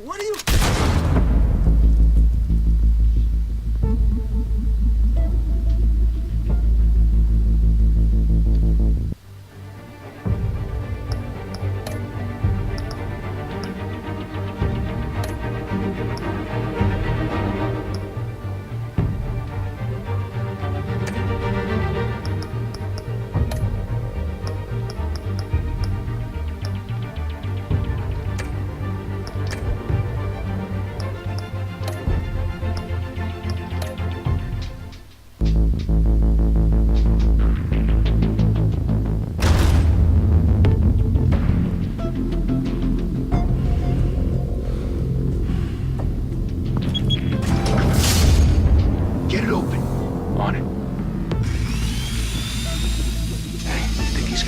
What are you...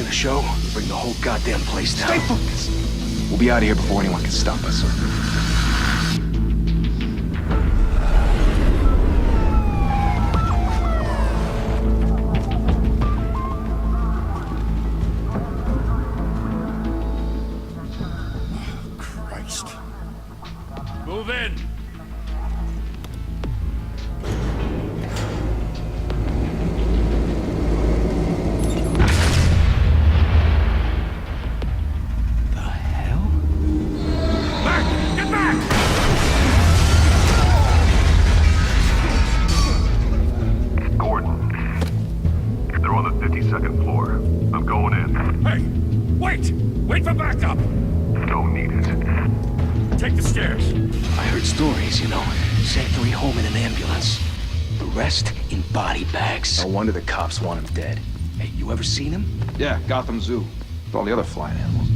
Show, bring the whole goddamn place down. Stay focused! We'll be out of here before anyone can stop us. Christ. Move in! Wait for backup! Don't need it. Take the stairs. I heard stories, you know. Sanctuary home in an ambulance. The rest in body bags. No wonder the cops want him dead. Hey, you ever seen him? Yeah, Gotham Zoo. With all the other flying animals.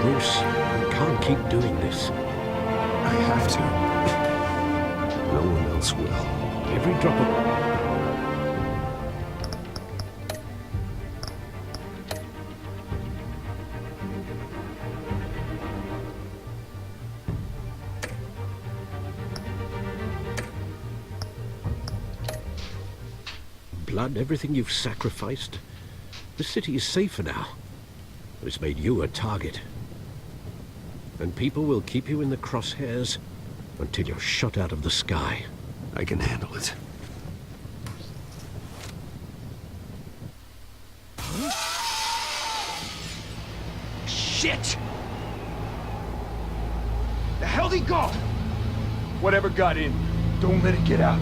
Bruce, you can't keep doing this. I have to. No one else will. Every drop of... blood, everything you've sacrificed. The city is safer now. But it's made you a target. And people will keep you in the crosshairs until you're shot out of the sky. I can handle it. Shit! The hell'd he go? Whatever got in, don't let it get out.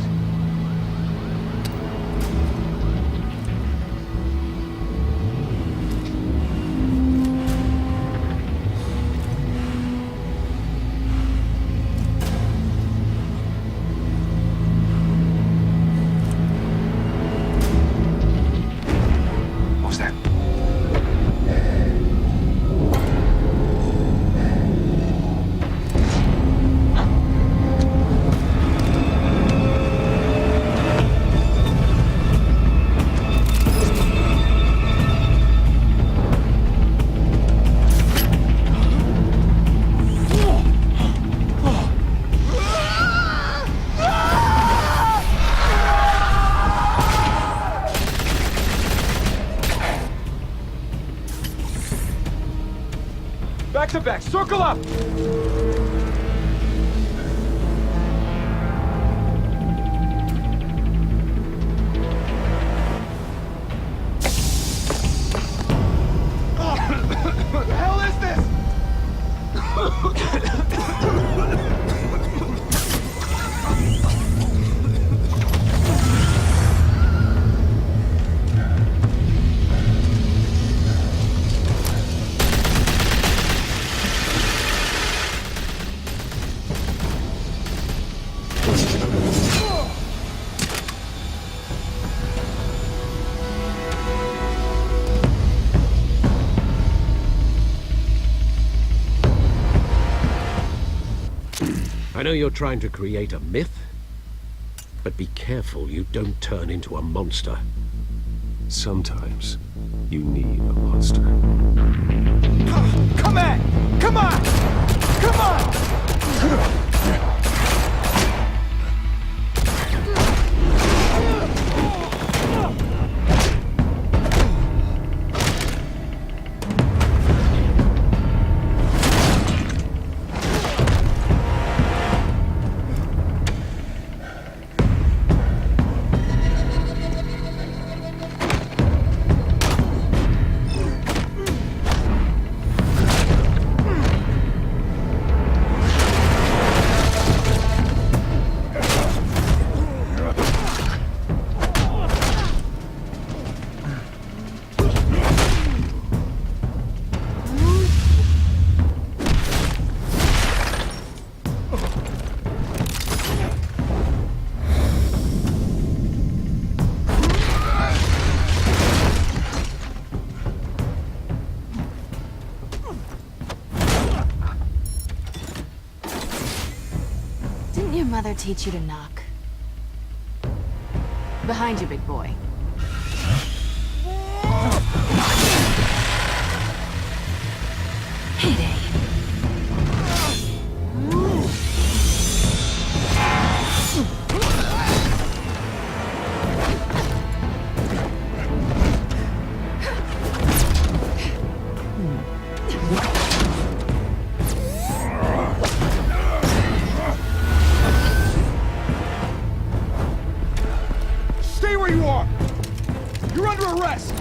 Back to back, circle up! What the hell is this? I know you're trying to create a myth, but be careful you don't turn into a monster. Sometimes you need a monster. Come on! Come on! Come on! Didn't your mother teach you to knock? Behind you, big boy. Heyday. Stay where you are! You're under arrest!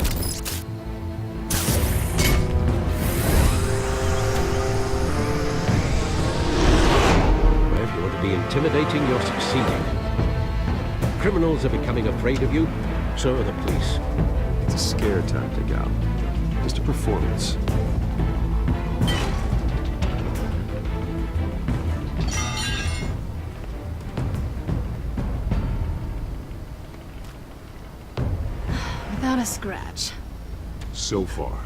Well, if you want to be intimidating, you're succeeding. Criminals are becoming afraid of you, so are the police. It's a scare tactic, Al. Just a performance. Without a scratch. So far.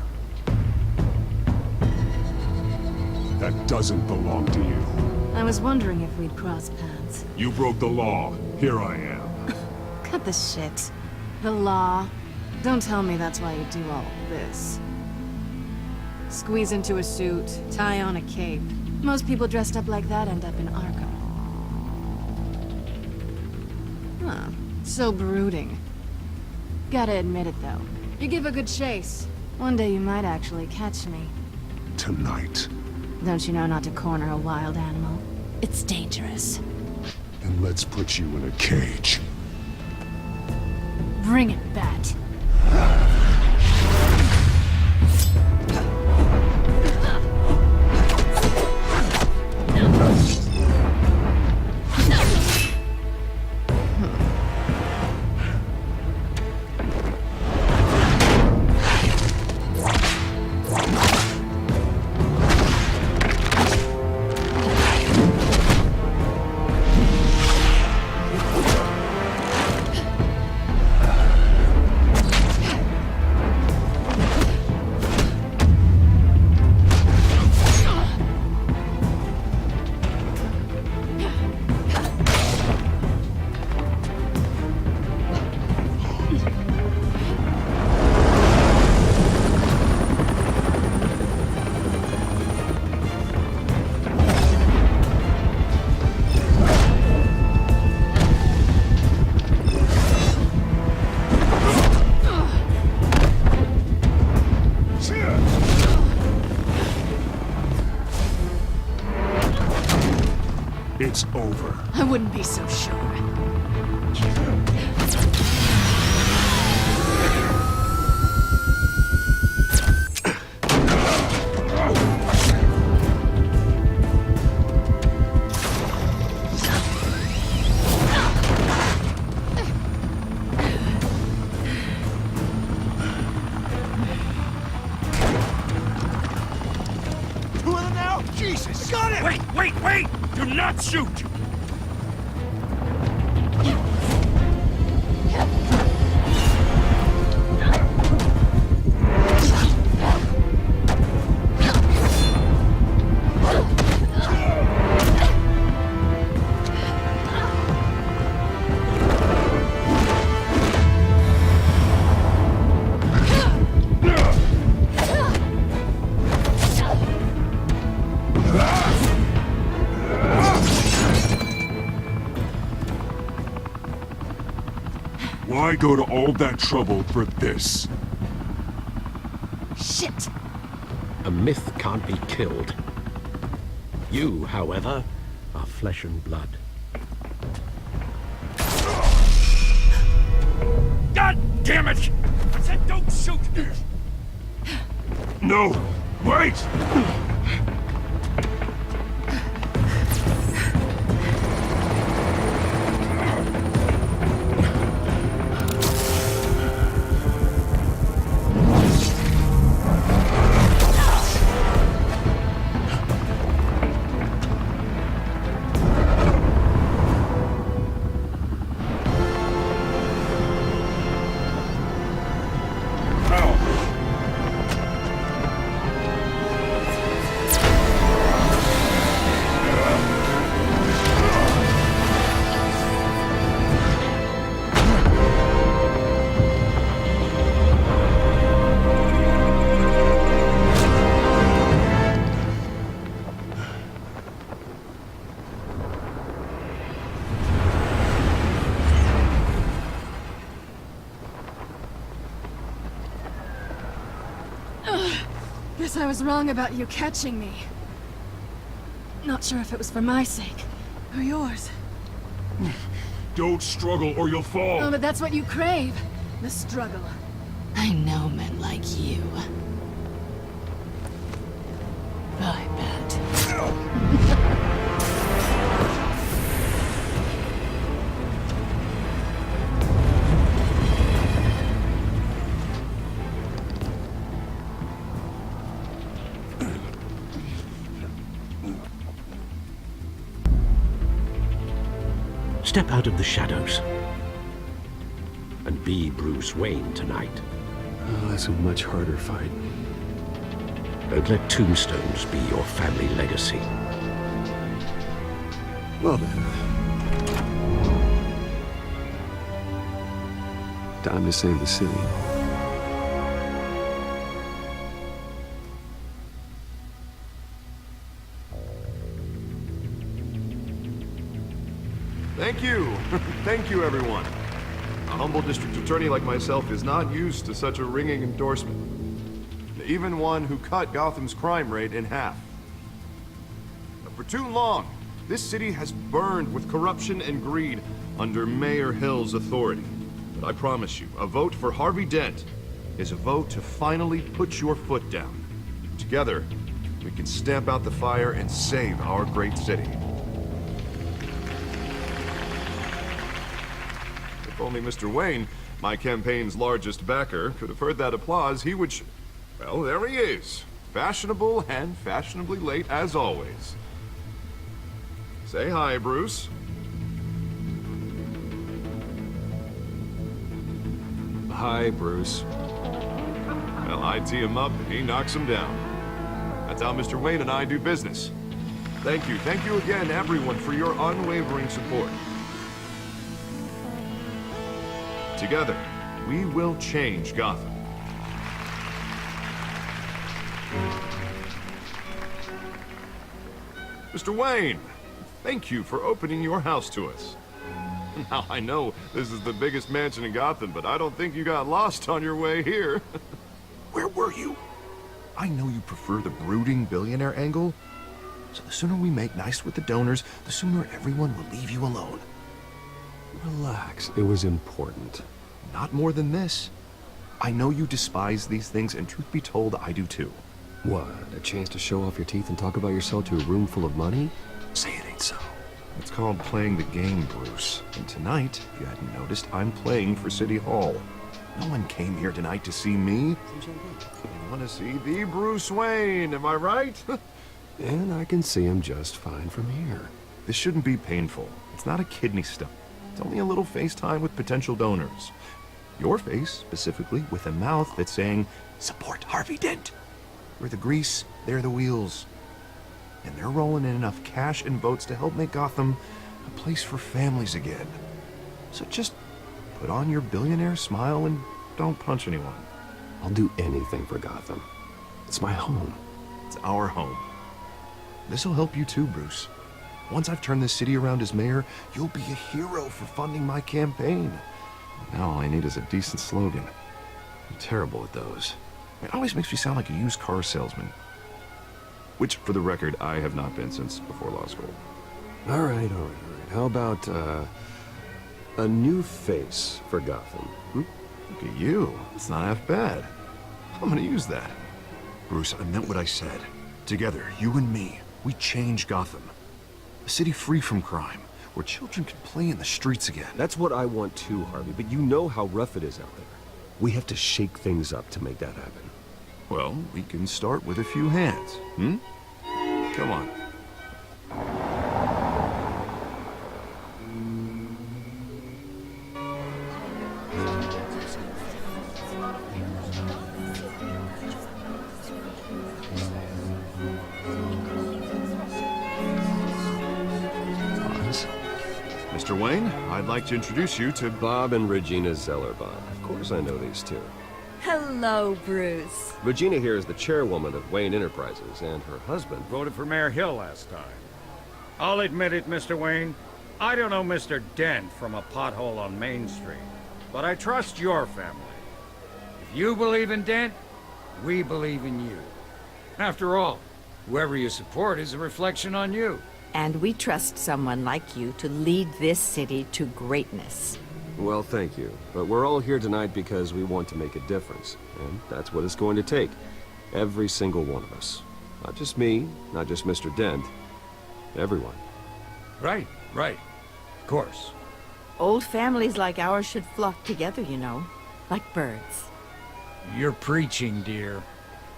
That doesn't belong to you. I was wondering if we'd cross paths. You broke the law. Here I am. Cut the shit. The law. Don't tell me that's why you do all this. Squeeze into a suit, tie on a cape. Most people dressed up like that end up in Arkham. Huh. So brooding. Gotta admit it, though. You give a good chase. One day you might actually catch me. Tonight. Don't you know not to corner a wild animal? It's dangerous. And let's put you in a cage. Bring it, Bat. It's over. I wouldn't be so sure. Two of them now? Jesus! Got him! Wait, wait, wait! Do not shoot! Why go to all that trouble for this? Shit! A myth can't be killed. You, however, are flesh and blood. God damn it! I said don't shoot! No! Wait! Guess I was wrong about you catching me. Not sure if it was for my sake, or yours. Don't struggle or you'll fall! Oh, but that's what you crave. The struggle. I know men like you. I bet. Step out of the shadows and be Bruce Wayne tonight. Oh, that's a much harder fight. Don't let tombstones be your family legacy. Well then. Time to save the city. Thank you. Thank you, everyone. A humble district attorney like myself is not used to such a ringing endorsement. Even one who cut Gotham's crime rate in half. For too long, this city has burned with corruption and greed under Mayor Hill's authority. But I promise you, a vote for Harvey Dent is a vote to finally put your foot down. Together, we can stamp out the fire and save our great city. If only Mr. Wayne, my campaign's largest backer, could have heard that applause, he would well, there he is. Fashionable and fashionably late as always. Say hi, Bruce. Hi, Bruce. Well, I tee him up and he knocks him down. That's how Mr. Wayne and I do business. Thank you again, everyone, for your unwavering support. Together, we will change Gotham. Mr. Wayne, thank you for opening your house to us. Now, I know this is the biggest mansion in Gotham, but I don't think you got lost on your way here. Where were you? I know you prefer the brooding billionaire angle, so the sooner we make nice with the donors, the sooner everyone will leave you alone. Relax. It was important. Not more than this. I know you despise these things, and truth be told, I do too. What? A chance to show off your teeth and talk about yourself to a room full of money? Say it ain't so. It's called playing the game, Bruce. And tonight, if you hadn't noticed, I'm playing for City Hall. No one came here tonight to see me. They want to see the Bruce Wayne, am I right? And I can see him just fine from here. This shouldn't be painful. It's not a kidney stone. It's only a little FaceTime with potential donors. Your face, specifically, with a mouth that's saying, support Harvey Dent. We're the grease, they're the wheels. And they're rolling in enough cash and votes to help make Gotham a place for families again. So just put on your billionaire smile and don't punch anyone. I'll do anything for Gotham. It's my home. It's our home. This'll help you too, Bruce. Once I've turned this city around as mayor, you'll be a hero for funding my campaign. Now all I need is a decent slogan. I'm terrible at those. It always makes me sound like a used car salesman. Which, for the record, I have not been since before law school. All right. How about, a new face for Gotham? Hmm? Look at you. It's not half bad. I'm gonna use that. Bruce, I meant what I said. Together, you and me, we change Gotham. A city free from crime, where children can play in the streets again. That's what I want too, Harvey, but you know how rough it is out there. We have to shake things up to make that happen. Well, we can start with a few hands, hmm? Come on. Mr. Wayne, I'd like to introduce you to Bob and Regina Zellerbach. Of course I know these two. Hello, Bruce. Regina here is the chairwoman of Wayne Enterprises, and her husband... Voted for Mayor Hill last time. I'll admit it, Mr. Wayne. I don't know Mr. Dent from a pothole on Main Street, but I trust your family. If you believe in Dent, we believe in you. After all, whoever you support is a reflection on you. And we trust someone like you to lead this city to greatness. Well, thank you. But we're all here tonight because we want to make a difference. And that's what it's going to take. Every single one of us. Not just me, not just Mr. Dent. Everyone. Right. Of course. Old families like ours should flock together, you know. Like birds. You're preaching, dear.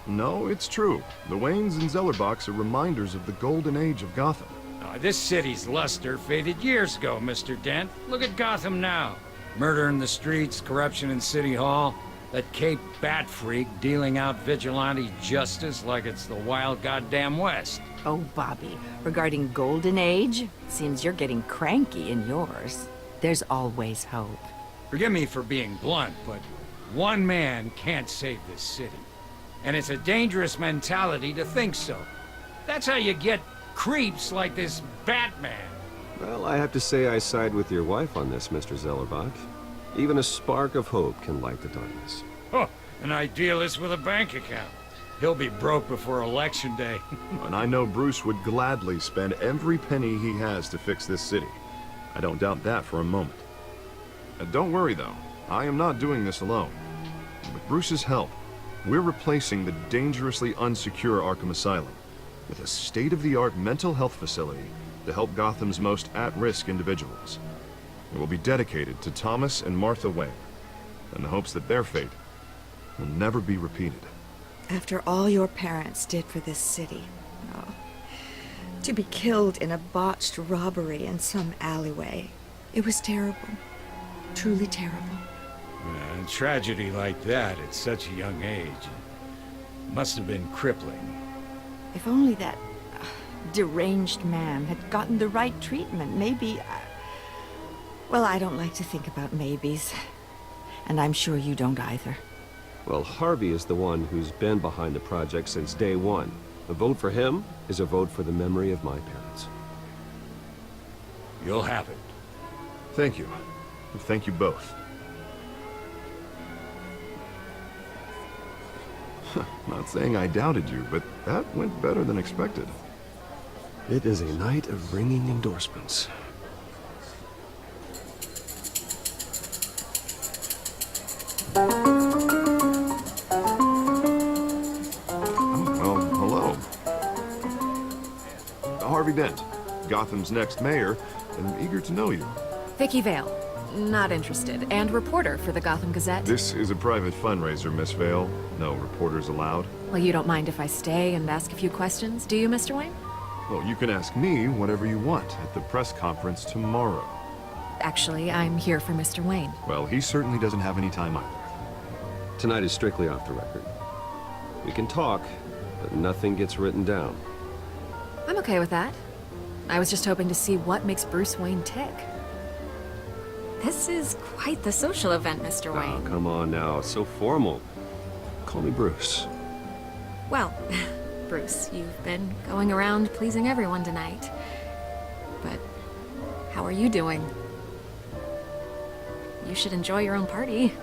No, it's true. The Waynes and Zellerbachs are reminders of the golden age of Gotham. This city's luster faded years ago, Mr. Dent. Look at Gotham now. Murder in the streets, corruption in City Hall, that Cape Bat freak dealing out vigilante justice like it's the wild goddamn West. Oh, Bobby, regarding Golden Age, seems you're getting cranky in yours. There's always hope. Forgive me for being blunt, but one man can't save this city. And it's a dangerous mentality to think so. That's how you get creeps like this Batman. Well, I have to say I side with your wife on this, Mr. Zellerbach. Even a spark of hope can light the darkness. Oh, an idealist with a bank account. He'll be broke before Election Day. And I know Bruce would gladly spend every penny he has to fix this city. I don't doubt that for a moment. Don't worry, though. I am not doing this alone. With Bruce's help, we're replacing the dangerously unsecure Arkham Asylum with a state-of-the-art mental health facility to help Gotham's most at-risk individuals. It will be dedicated to Thomas and Martha Wayne, in the hopes that their fate will never be repeated. After all your parents did for this city, oh, to be killed in a botched robbery in some alleyway, it was terrible. Truly terrible. A tragedy like that at such a young age must have been crippling. If only that deranged man had gotten the right treatment, maybe... Well, I don't like to think about maybes. And I'm sure you don't either. Well, Harvey is the one who's been behind the project since day one. A vote for him is a vote for the memory of my parents. You'll have it. Thank you. Thank you both. Not saying I doubted you, but that went better than expected. It is a night of ringing endorsements. Well, hello. Harvey Dent, Gotham's next mayor, and eager to know you. Vicky Vale. Not interested. And reporter for the Gotham Gazette. This is a private fundraiser, Miss Vale. No reporters allowed. Well, you don't mind if I stay and ask a few questions, do you, Mr. Wayne? Well, you can ask me whatever you want at the press conference tomorrow. Actually, I'm here for Mr. Wayne. Well, he certainly doesn't have any time either. Tonight is strictly off the record. We can talk, but nothing gets written down. I'm okay with that. I was just hoping to see what makes Bruce Wayne tick. This is quite the social event, Mr. Oh, Wayne. come on now. It's so formal. Call me Bruce. Well, Bruce, you've been going around pleasing everyone tonight. But how are you doing? you should enjoy your own party.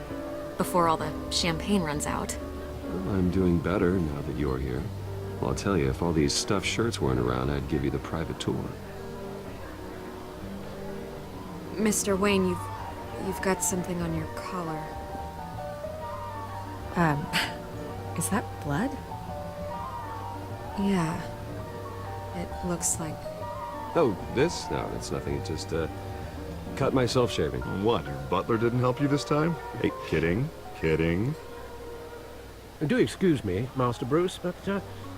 Before all the champagne runs out. Well, I'm doing better now that you're here. Well, I'll tell you, if all these stuffed shirts weren't around, I'd give you the private tour. Mr. Wayne, you've got something on your collar. Is that blood? Yeah. It looks like... Oh, this? No, it's nothing. It just, cut myself shaving. What, your butler didn't help you this time? Hey, kidding, kidding. Do excuse me, Master Bruce, but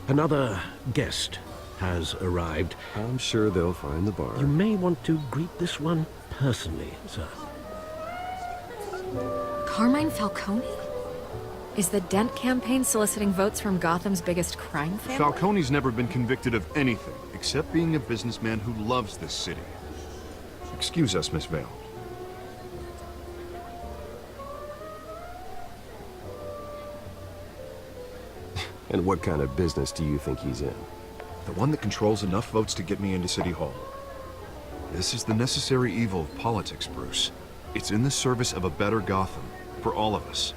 another guest has arrived. I'm sure they'll find the bar. You may want to greet this one personally, sir. Carmine Falcone? Is the Dent campaign soliciting votes from Gotham's biggest crime family? Falcone's never been convicted of anything, except being a businessman who loves this city. Excuse us, Miss Vale. And what kind of business do you think he's in? The one that controls enough votes to get me into City Hall. This is the necessary evil of politics, Bruce. It's in the service of a better Gotham, for all of us.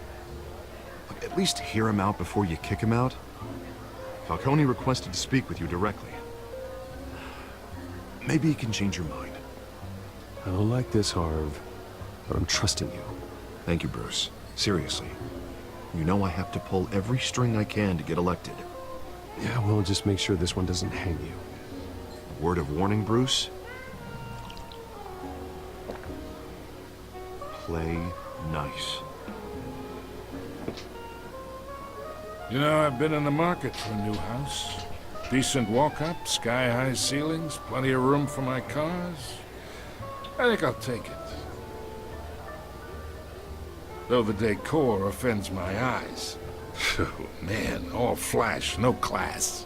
Look, at least hear him out before you kick him out. Falcone requested to speak with you directly. Maybe he can change your mind. I don't like this, Harv, but I'm trusting you. Thank you, Bruce. Seriously. You know I have to pull every string I can to get elected. Yeah, well, just make sure this one doesn't hang you. A word of warning, Bruce? Play nice. You know, I've been in the market for a new house. Decent walk-up, sky-high ceilings, plenty of room for my cars. I think I'll take it. Though the decor offends my eyes. Oh, man, all flash, no class.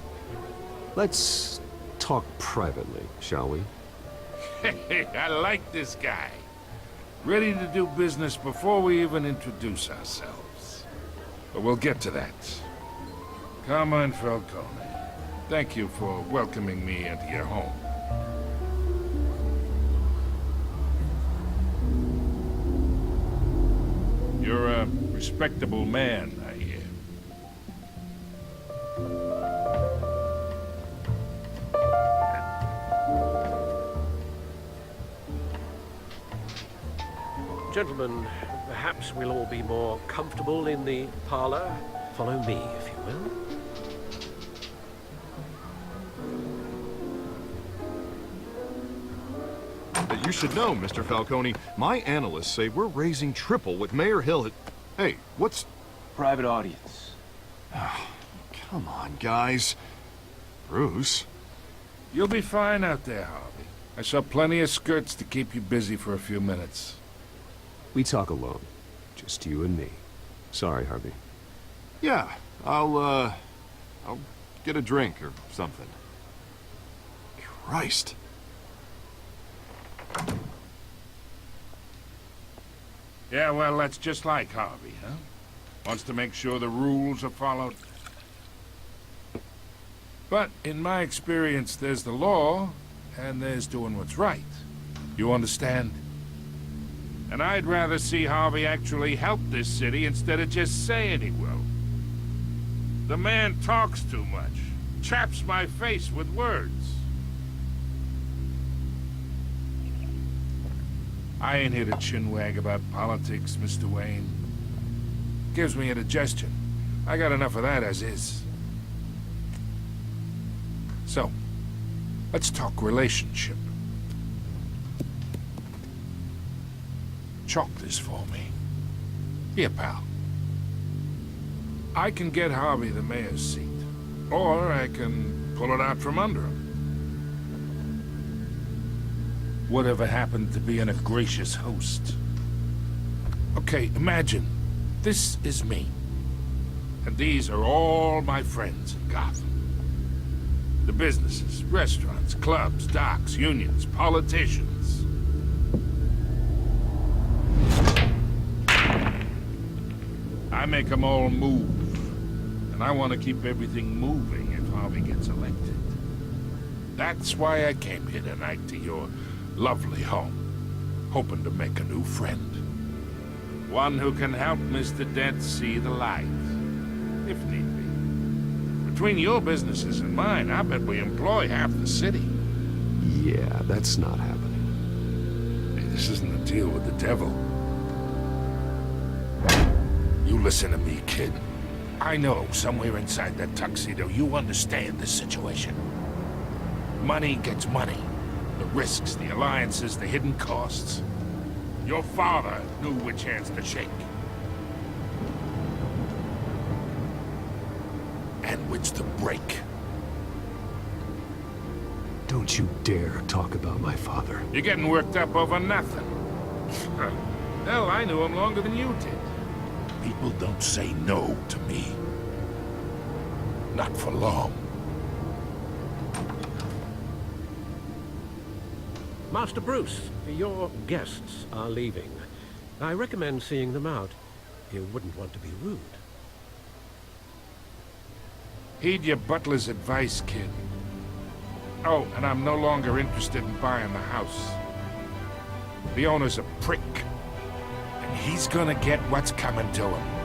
Let's talk privately, shall we? Hey, I like this guy. Ready to do business before we even introduce ourselves. But we'll get to that. Carmine Falcone, thank you for welcoming me into your home. You're a respectable man, I hear. Gentlemen, perhaps we'll all be more comfortable in the parlor. Follow me, if you will. You should know, Mr. Falcone, my analysts say we're raising triple with Mayor Hill at... Hey, what's... Private audience. Come on, guys. Bruce? You'll be fine out there, Harvey. I saw plenty of skirts to keep you busy for a few minutes. We talk alone. Just you and me. Sorry, Harvey. Yeah, I'll get a drink or something. Christ. Yeah, well, that's just like Harvey, huh? Wants to make sure the rules are followed. But in my experience, there's the law, and there's doing what's right. You understand? And I'd rather see Harvey actually help this city instead of just saying he will. The man talks too much. Chaps my face with words. I ain't here to chinwag about politics, Mr. Wayne. Gives me indigestion. I got enough of that as is. So, let's talk relationship. Chalk this for me. Here, pal. I can get Harvey the mayor's seat, or I can pull it out from under him. Whatever happened to being a gracious host? Okay, imagine, this is me. And these are all my friends in Gotham. The businesses, restaurants, clubs, docks, unions, politicians. I make them all move. And I want to keep everything moving if Harvey gets elected. That's why I came here tonight to your lovely home, hoping to make a new friend. One who can help Mr. Dent see the light, if need be. Between your businesses and mine, I bet we employ half the city. Yeah, that's not happening. Hey, this isn't a deal with the devil. You listen to me, kid. I know somewhere inside that tuxedo you understand this situation. Money gets money. The risks, the alliances, the hidden costs. Your father knew which hands to shake. And which to break. Don't you dare talk about my father. You're getting worked up over nothing. Hell, I knew him longer than you did. People don't say no to me. Not for long. Master Bruce, your guests are leaving. I recommend seeing them out. You wouldn't want to be rude. Heed your butler's advice, kid. Oh, and I'm no longer interested in buying the house. The owner's a prick. And he's gonna get what's coming to him.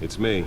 It's me.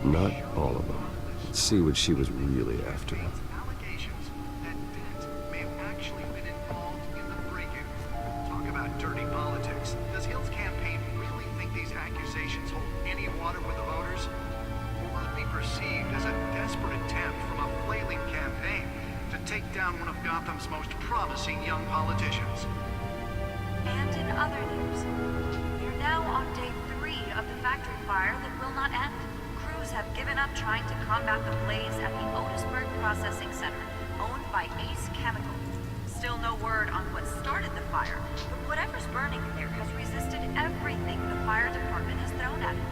Not all of them. Let's see what she was really after. Allegations that Dent may have actually been involved in the break-in. Talk about dirty politics. Does Hill's campaign really think these accusations hold any water with the voters? Or will it be perceived as a desperate attempt from a flailing campaign to take down one of Gotham's most promising young politicians? And in other news, we're now on day 3 of the factory fire that will not end. Crews have given up trying to combat the blaze at the Otisburg Processing Center, owned by Ace Chemical. Still no word on what started the fire, but whatever's burning there has resisted everything the fire department has thrown at it.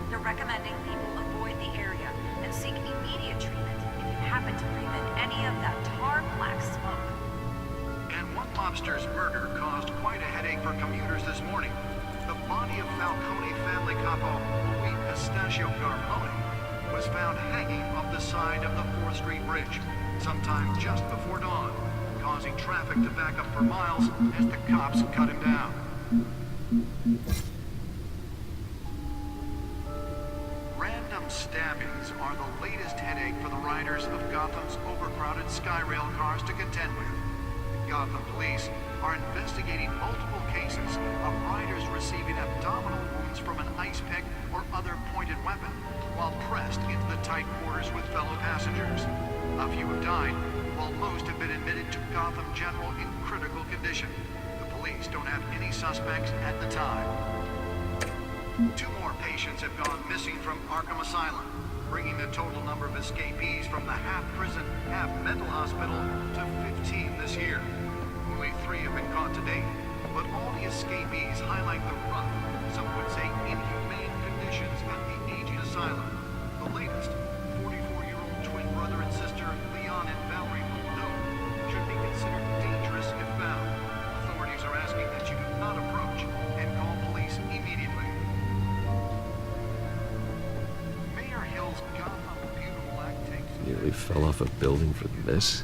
They're recommending people avoid the area and seek immediate treatment if you happen to breathe in any of that tar black smoke. And one mobster's murder caused quite a headache for commuters this morning. The body of Falcone family capo Louis Pistachio Garmone was found hanging off the side of the 4th Street Bridge sometime just before dawn, causing traffic to back up for miles as the cops cut him down. Random stabbings are the latest headache for the riders of Gotham's overcrowded Skyrail cars to contend with. Gotham police are investigating multiple cases of riders receiving abdominal wounds from an ice pick or other pointed weapon while pressed into the tight quarters with fellow passengers. A few have died, while most have been admitted to Gotham General in critical condition. The police don't have any suspects at the time. 2 more patients have gone missing from Arkham Asylum, bringing the total number of escapees from the half-prison, half-mental hospital to 15 this year. Only 3 have been caught to date, but all the escapees highlight the rough, fell off a building for this?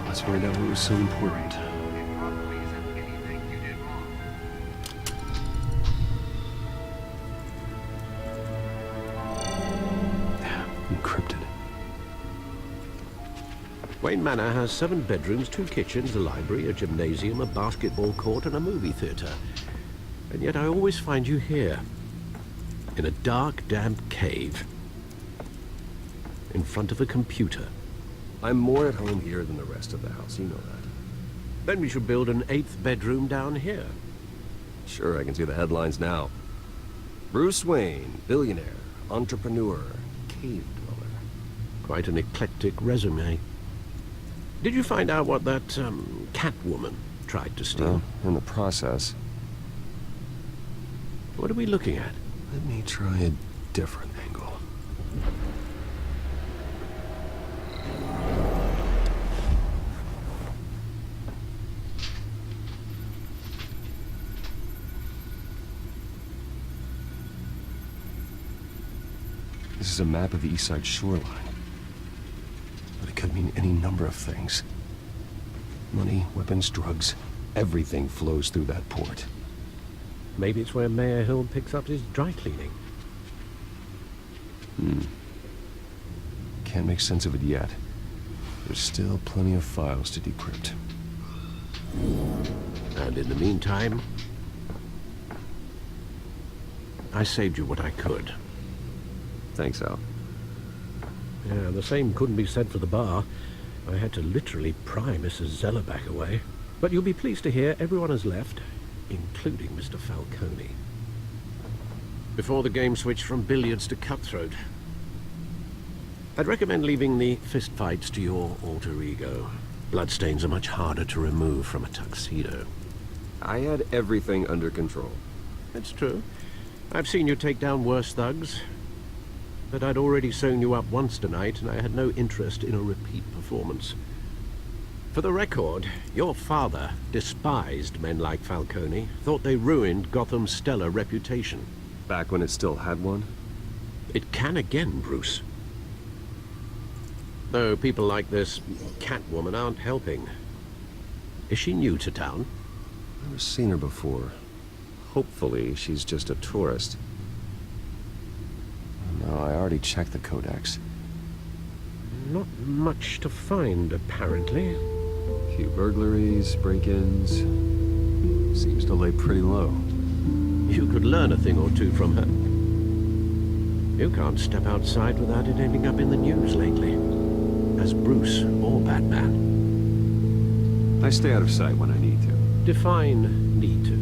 Let's find out what was so important. Encrypted. Wayne Manor has 7 bedrooms, 2 kitchens, a library, a gymnasium, a basketball court, and a movie theater. And yet I always find you here, in a dark, damp cave, in front of a computer. I'm more at home here than the rest of the house, you know that. Then we should build an 8th bedroom down here. Sure, I can see the headlines now. Bruce Wayne, billionaire, entrepreneur, cave dweller. Quite an eclectic resume. Did you find out what that, Catwoman tried to steal? Well, in the process. What are we looking at? Let me try a different angle. This is a map of the East Side shoreline. But it could mean any number of things. Money, weapons, drugs, everything flows through that port. Maybe it's where Mayor Hill picks up his dry cleaning. Can't make sense of it yet. There's still plenty of files to decrypt. And in the meantime, I saved you what I could. Thanks, Al. Yeah, the same couldn't be said for the bar. I had to literally pry Mrs. Zellerback away. But you'll be pleased to hear everyone has left, including Mr. Falcone. Before the game switched from billiards to cutthroat. I'd recommend leaving the fistfights to your alter ego. Bloodstains are much harder to remove from a tuxedo. I had everything under control. It's true. I've seen you take down worse thugs. But I'd already sewn you up once tonight, and I had no interest in a repeat performance. For the record, your father despised men like Falcone, thought they ruined Gotham's stellar reputation. Back when it still had one? It can again, Bruce. Though people like this Catwoman aren't helping. Is she new to town? Never seen her before. Hopefully, she's just a tourist. No, I already checked the codex. Not much to find, apparently. Few burglaries, break-ins. Seems to lay pretty low. You could learn a thing or two from her. You can't step outside without it ending up in the news lately. As Bruce or Batman. I stay out of sight when I need to. Define need to.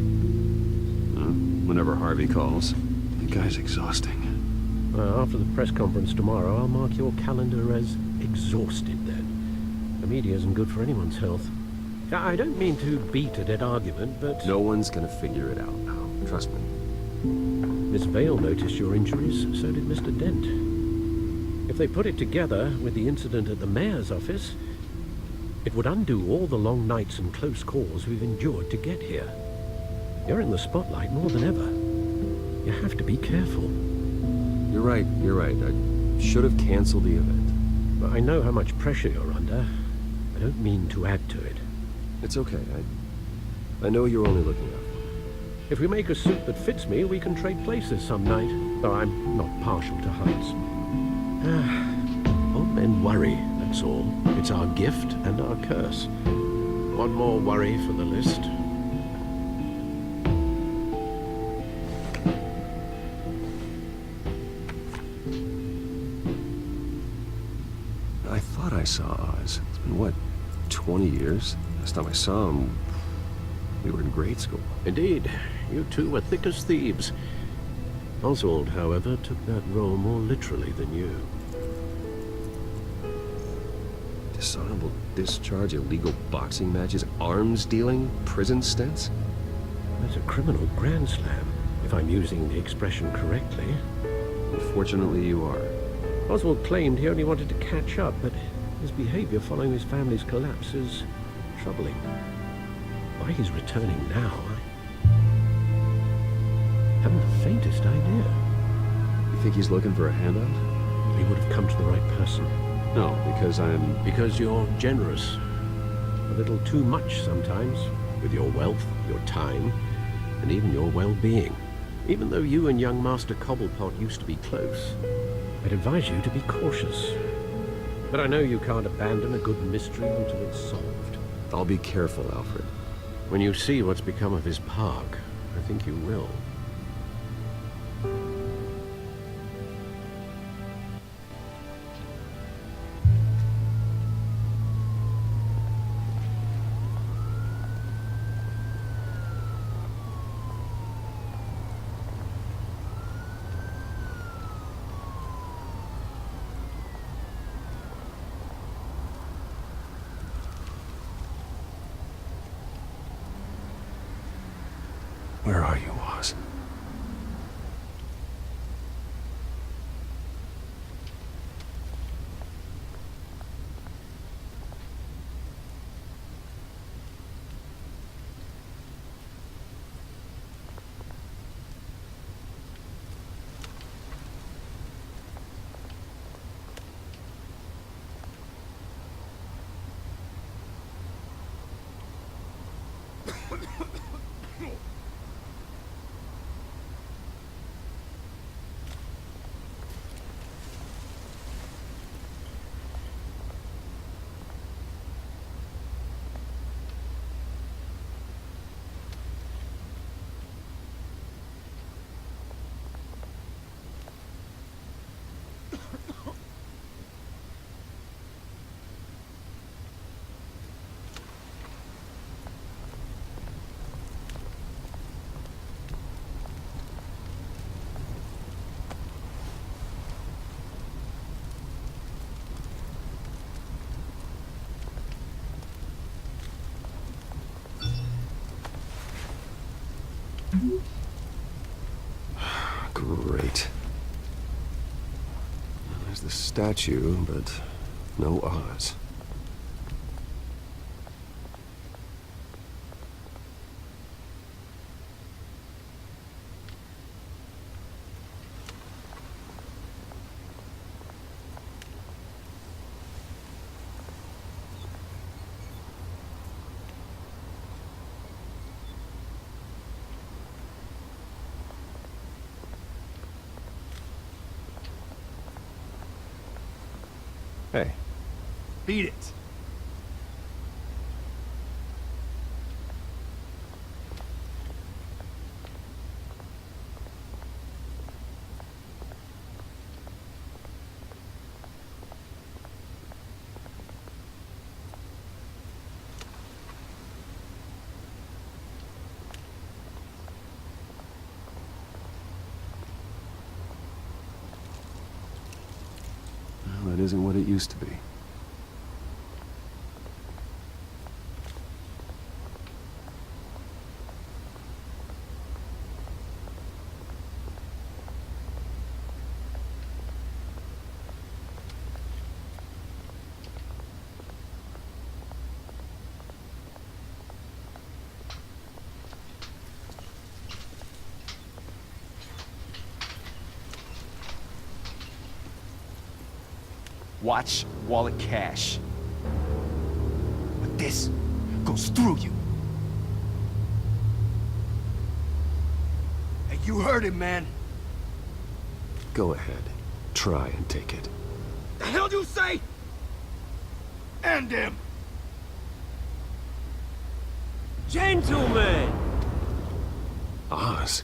Whenever Harvey calls. The guy's exhausting. After the press conference tomorrow, I'll mark your calendar as exhausted then. The media isn't good for anyone's health. I don't mean to beat a dead argument, but... No one's gonna figure it out now. Trust me. Miss Vale noticed your injuries, so did Mr. Dent. If they put it together with the incident at the mayor's office, it would undo all the long nights and close calls we've endured to get here. You're in the spotlight more than ever. You have to be careful. You're right. I should have canceled the event. But I know how much pressure you're under. I don't mean to add to it. It's okay. I know you're only looking out for me. If we make a suit that fits me, we can trade places some night. Though I'm not partial to heights. Old men worry, that's all. It's our gift and our curse. One more worry for the list. I thought I saw Oz. It's been, what, 20 years? Last time I saw him, we were in grade school. Indeed. You two were thick as thieves. Oswald, however, took that role more literally than you. Dishonorable discharge, illegal boxing matches, arms dealing, prison stints? That's a criminal grand slam, if I'm using the expression correctly. Unfortunately, you are. Oswald claimed he only wanted to catch up, but his behavior following his family's collapse is troubling. Why he's returning now, I haven't the faintest idea. You think he's looking for a handout? He would have come to the right person. No, because Because you're generous. A little too much sometimes, with your wealth, your time, and even your well-being. Even though you and young Master Cobblepot used to be close, I'd advise you to be cautious. But I know you can't abandon a good mystery until it's solved. I'll be careful, Alfred. When you see what's become of his park, I think you will. Where are you, Oz? Great. There's the statue, but no Oz. Hey. Beat it. Well, that isn't what it used to be. Watch wallet cash. But this goes through you. Hey, you heard him, man. Go ahead. Try and take it. The hell do you say? End him. Gentlemen! Oz.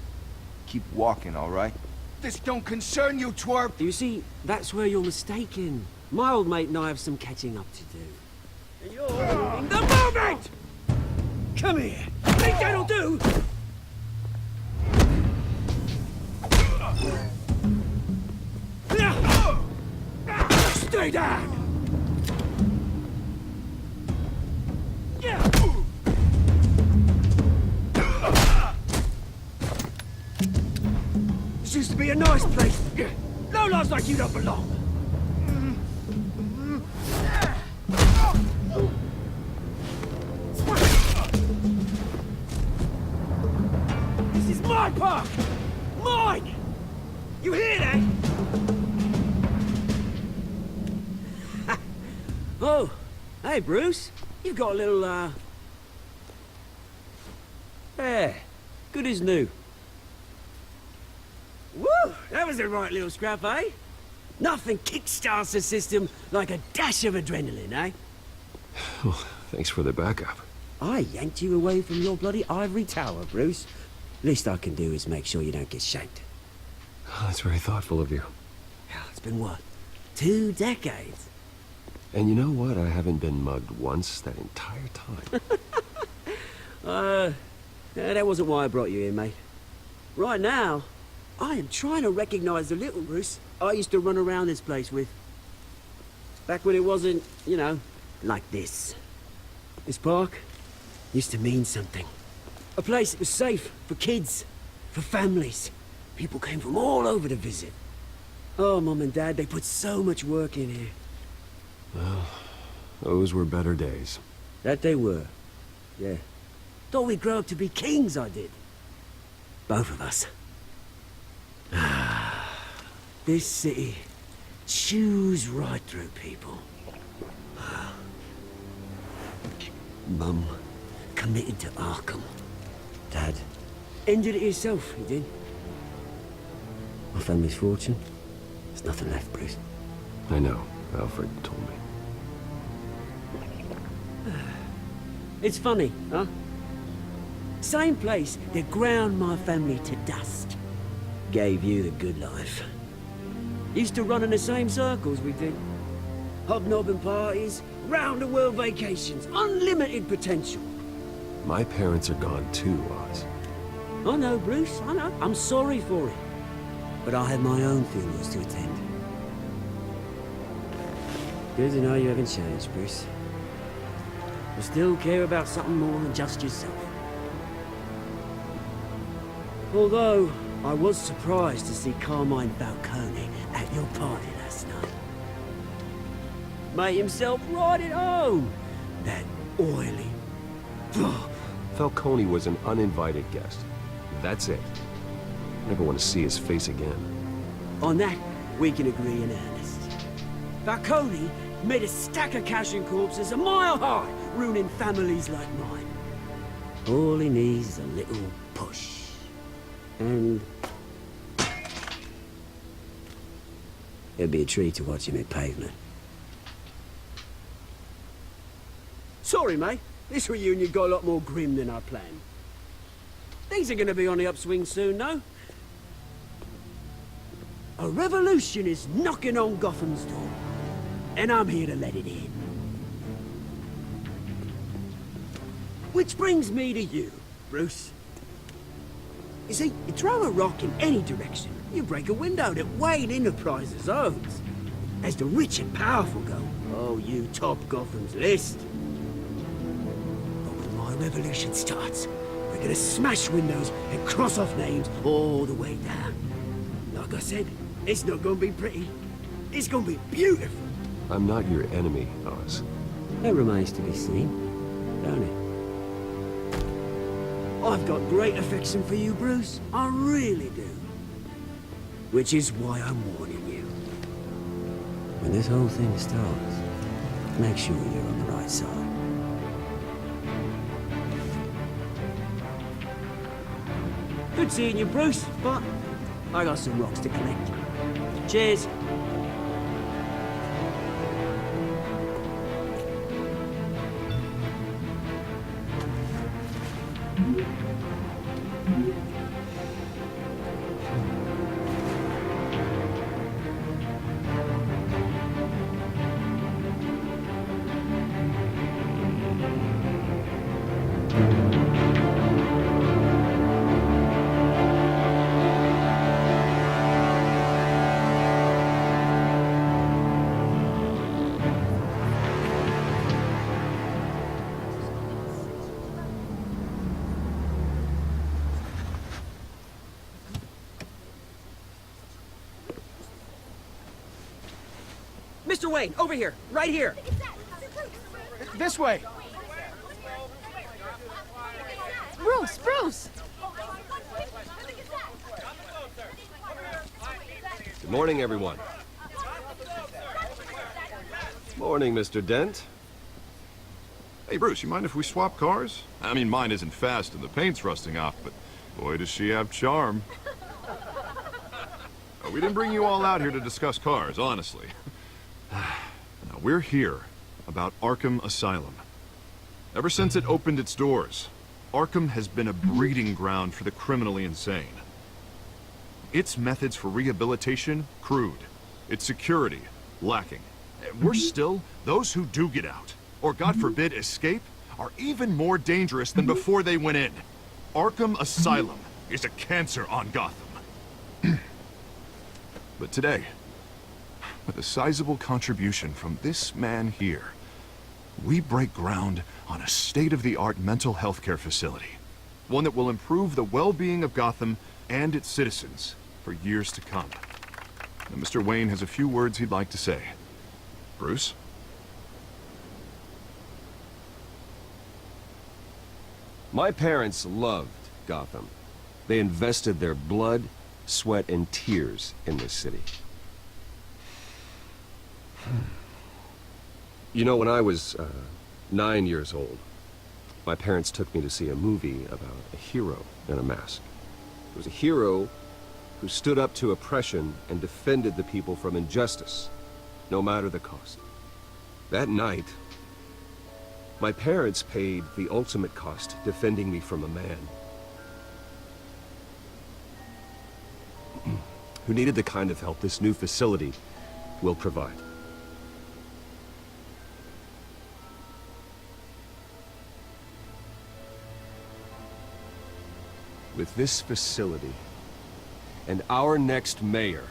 Keep walking, all right? This don't concern you, twerp. You see, that's where you're mistaken. My old mate and I have some catching up to do. And you're ruining the moment! Come here. Think that'll do? Stay down! This used to be a nice place. realise like you don't belong. This is my park! Mine! You hear that? Oh, hey, Bruce. You've got a little, Yeah, good as new. Woo! That was a right little scrap, eh? Nothing kickstarts the system like a dash of adrenaline, eh? Well, thanks for the backup. I yanked you away from your bloody ivory tower, Bruce. Least I can do is make sure you don't get shanked. Oh, that's very thoughtful of you. Yeah, it's been what? 2 decades? And you know what? I haven't been mugged once that entire time. That wasn't why I brought you here, mate. Right now, I am trying to recognize the little Bruce I used to run around this place with. Back when it wasn't, you know, like this. This park used to mean something. A place that was safe for kids, for families. People came from all over to visit. Oh, Mum and Dad, they put so much work in here. Well, those were better days. That they were. Yeah. Thought we'd grow up to be kings, I did. Both of us. This city chews right through people. Mum committed to Arkham. Dad ended it himself, he did. My family's fortune. There's nothing left, Bruce. I know. Alfred told me. It's funny, huh? Same place that ground my family to dust. Gave you the good life. Used to run in the same circles we did. Hobnobbing parties, round-the-world vacations, unlimited potential. My parents are gone too, Oz. I know, Bruce, I know. I'm sorry for it. But I have my own funerals to attend. Good to know you haven't changed, Bruce. You still care about something more than just yourself. Although, I was surprised to see Carmine Falcone at your party last night. Made himself right at home. That oily... Falcone was an uninvited guest. That's it. Never want to see his face again. On that, we can agree in earnest. Falcone made a stack of cash and corpses a mile high, ruining families like mine. All he needs is a little push. And... it'd be a treat to watch him hit pavement. Sorry, mate. This reunion got a lot more grim than I planned. Things are gonna be on the upswing soon, no? A revolution is knocking on Gotham's door. And I'm here to let it in. Which brings me to you, Bruce. You see, you throw a rock in any direction, you break a window that Wayne Enterprises owns. As the rich and powerful go, oh, you top Gotham's list. But when my revolution starts, we're gonna smash windows and cross off names all the way down. Like I said, it's not gonna be pretty. It's gonna be beautiful. I'm not your enemy, Oz. That remains to be seen, don't it? I've got great affection for you, Bruce. I really do. Which is why I'm warning you. When this whole thing starts, make sure you're on the right side. Good seeing you, Bruce, but I got some rocks to collect. Cheers. Mr. Wayne, over here, right here. This way. Bruce, Bruce! Good morning, everyone. Morning, Mr. Dent. Hey, Bruce, you mind if we swap cars? I mean, mine isn't fast and the paint's rusting off, but boy, does she have charm. We didn't bring you all out here to discuss cars, honestly. Now, we're here about Arkham Asylum. Ever since it opened its doors, Arkham has been a breeding ground for the criminally insane. Its methods for rehabilitation, crude. Its security, lacking. Worse still, those who do get out, or God forbid escape, are even more dangerous than before they went in. Arkham Asylum is a cancer on Gotham. But today, with a sizable contribution from this man here, we break ground on a state-of-the-art mental health care facility. One that will improve the well-being of Gotham and its citizens for years to come. And Mr. Wayne has a few words he'd like to say. Bruce? My parents loved Gotham. They invested their blood, sweat, and tears in this city. You know, when I was 9 years old, my parents took me to see a movie about a hero in a mask. It was a hero who stood up to oppression and defended the people from injustice, no matter the cost. That night, my parents paid the ultimate cost defending me from a man who needed the kind of help this new facility will provide. With this facility and our next mayor,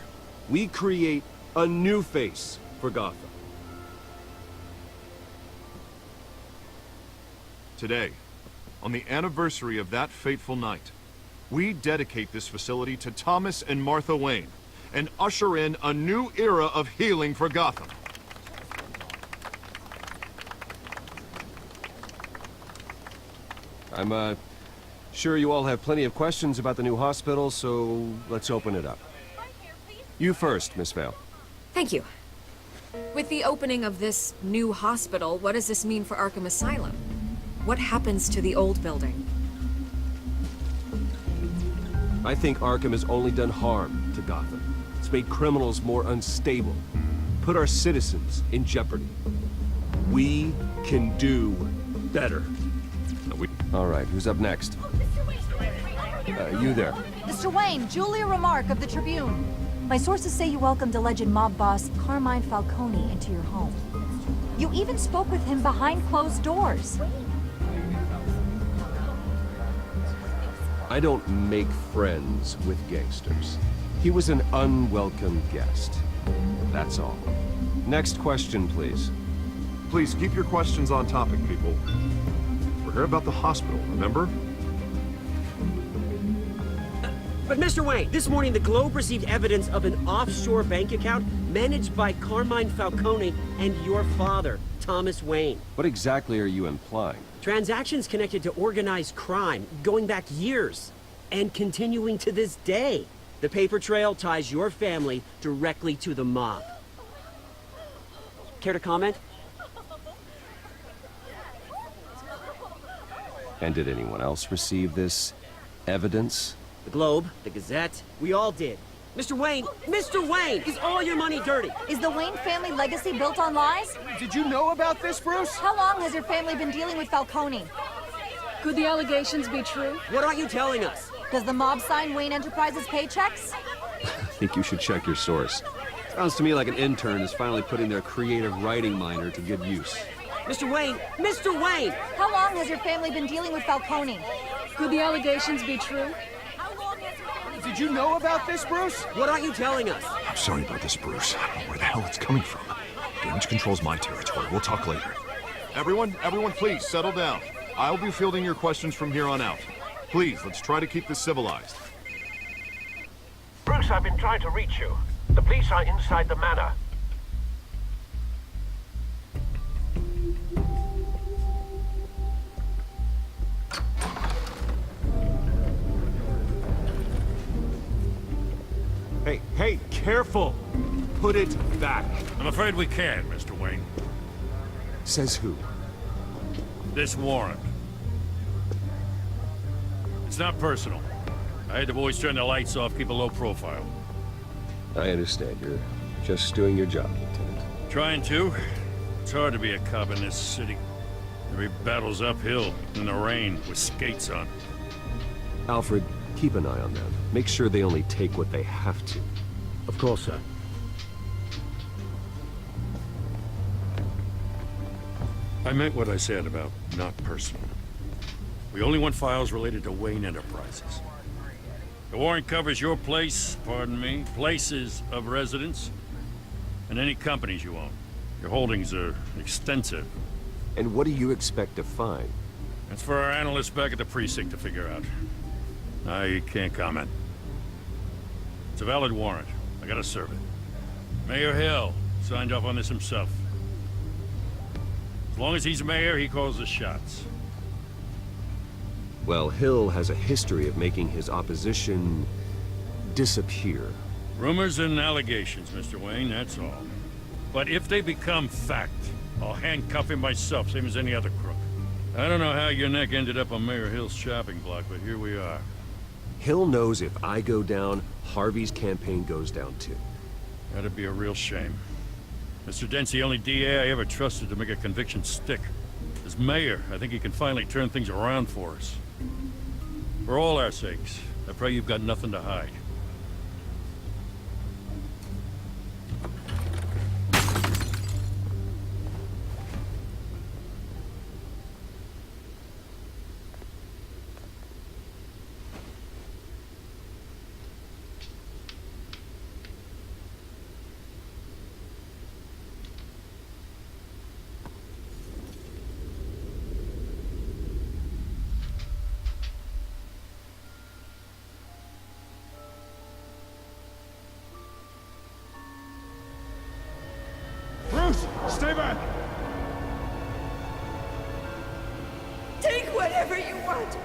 we create a new face for Gotham. Today, on the anniversary of that fateful night, we dedicate this facility to Thomas and Martha Wayne and usher in a new era of healing for Gotham. I'm sure you all have plenty of questions about the new hospital, so let's open it up. You first, Miss Vale. Thank you. With the opening of this new hospital, what does this mean for Arkham Asylum? What happens to the old building? I think Arkham has only done harm to Gotham. It's made criminals more unstable, put our citizens in jeopardy. We can do better. All right, who's up next? You there. Mr. Wayne, Julia Remark of the Tribune. My sources say you welcomed alleged mob boss Carmine Falcone into your home. You even spoke with him behind closed doors. I don't make friends with gangsters. He was an unwelcome guest. That's all. Next question, please. Please keep your questions on topic, people. We're here about the hospital, remember? But Mr. Wayne, this morning the Globe received evidence of an offshore bank account managed by Carmine Falcone and your father, Thomas Wayne. What exactly are you implying? Transactions connected to organized crime, going back years, and continuing to this day. The paper trail ties your family directly to the mob. Care to comment? And did anyone else receive this evidence? The Globe, the Gazette, we all did. Mr. Wayne, is all your money dirty? Is the Wayne family legacy built on lies? Did you know about this, Bruce? How long has your family been dealing with Falcone? Could the allegations be true? What aren't you telling us? Does the mob sign Wayne Enterprises paychecks? I think you should check your source. Sounds to me like an intern is finally putting their creative writing minor to good use. Mr. Wayne! How long has your family been dealing with Falcone? Could the allegations be true? Did you know about this, Bruce? What aren't you telling us? I'm sorry about this, Bruce. I don't know where the hell it's coming from. Damage control's my territory. We'll talk later. Everyone, please, settle down. I'll be fielding your questions from here on out. Please, let's try to keep this civilized. Bruce, I've been trying to reach you. The police are inside the manor. careful! Put it back. I'm afraid we can't, Mr. Wayne. Says who? This warrant. It's not personal. I had the boys turn the lights off, keep a low profile. I understand. You're just doing your job, Lieutenant. Trying to. It's hard to be a cop in this city. Every battle's uphill, in the rain, with skates on. Alfred, keep an eye on them. Make sure they only take what they have to. Of course, sir. I meant what I said about not personal. We only want files related to Wayne Enterprises. The warrant covers your place, pardon me, places of residence, and any companies you own. Your holdings are extensive. And what do you expect to find? That's for our analysts back at the precinct to figure out. I can't comment. It's a valid warrant. I gotta serve it. Mayor Hill signed off on this himself. As long as he's mayor, he calls the shots. Well, Hill has a history of making his opposition disappear. Rumors and allegations, Mr. Wayne, that's all. But if they become fact, I'll handcuff him myself, same as any other crook. I don't know how your neck ended up on Mayor Hill's shopping block, but here we are. Hill knows if I go down, Harvey's campaign goes down too. That'd be a real shame. Mr. Dent's the only DA I ever trusted to make a conviction stick. As mayor, I think he can finally turn things around for us. For all our sakes, I pray you've got nothing to hide. Bruce, stay back! Take whatever you want.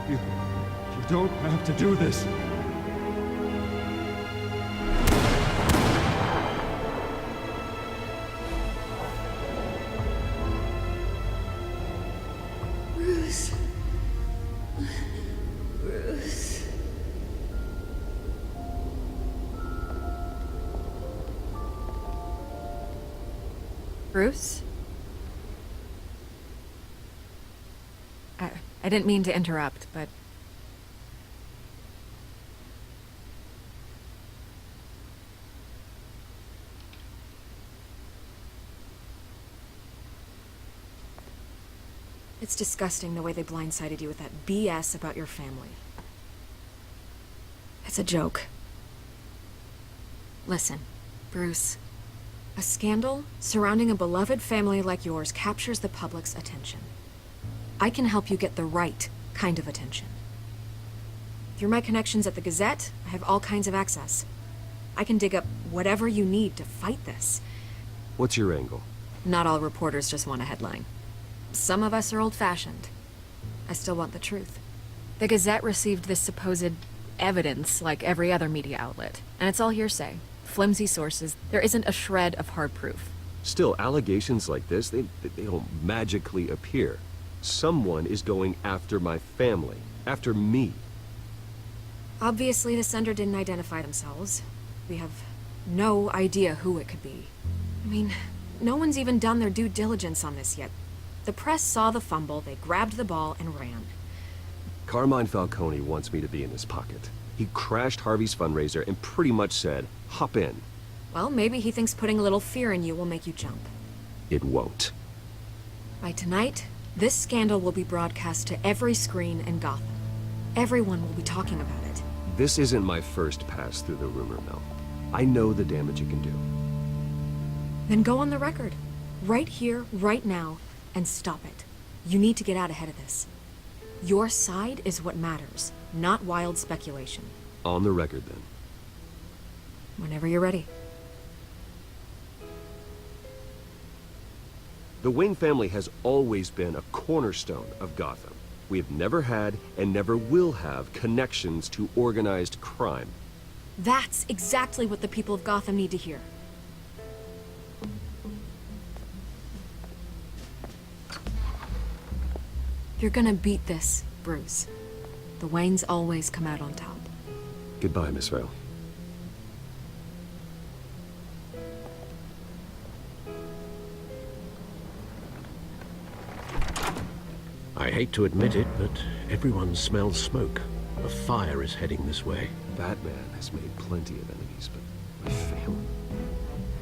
You don't have to do this. Bruce. Bruce. Bruce? I didn't mean to interrupt, but... It's disgusting the way they blindsided you with that BS about your family. It's a joke. Listen, Bruce. A scandal surrounding a beloved family like yours captures the public's attention. I can help you get the right kind of attention. Through my connections at the Gazette, I have all kinds of access. I can dig up whatever you need to fight this. What's your angle? Not all reporters just want a headline. Some of us are old-fashioned. I still want the truth. The Gazette received this supposed evidence like every other media outlet, and it's all hearsay. Flimsy sources. There isn't a shred of hard proof. Still, allegations like this, they don't magically appear. Someone is going after my family, after me. Obviously, the sender didn't identify themselves. We have no idea who it could be. I mean, no one's even done their due diligence on this yet. The press saw the fumble, they grabbed the ball and ran. Carmine Falcone wants me to be in his pocket. He crashed Harvey's fundraiser and pretty much said, hop in. Well, maybe he thinks putting a little fear in you will make you jump. It won't. By tonight, this scandal will be broadcast to every screen in Gotham. Everyone will be talking about it. This isn't my first pass through the rumor mill. I know the damage it can do. Then go on the record. Right here, right now, and stop it. You need to get out ahead of this. Your side is what matters, not wild speculation. On the record, then. Whenever you're ready. The Wayne family has always been a cornerstone of Gotham. We have never had and never will have connections to organized crime. That's exactly what the people of Gotham need to hear. You're gonna beat this, Bruce. The Waynes always come out on top. Goodbye, Miss Vale. I hate to admit it, but everyone smells smoke. A fire is heading this way. Batman has made plenty of enemies, but my family...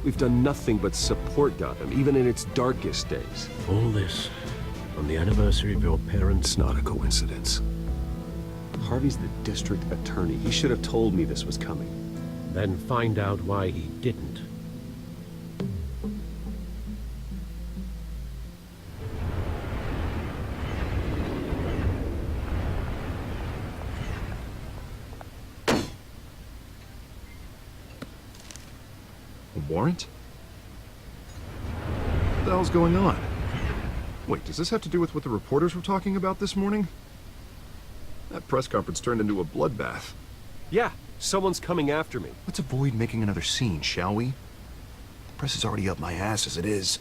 We've done nothing but support Gotham, even in its darkest days. All this on the anniversary of your parents'... It's not a coincidence. Harvey's the district attorney. He should have told me this was coming. Then find out why he didn't. A warrant? What the hell's going on? Wait, does this have to do with what the reporters were talking about this morning? That press conference turned into a bloodbath. Yeah, someone's coming after me. Let's avoid making another scene, shall we? The press is already up my ass as it is.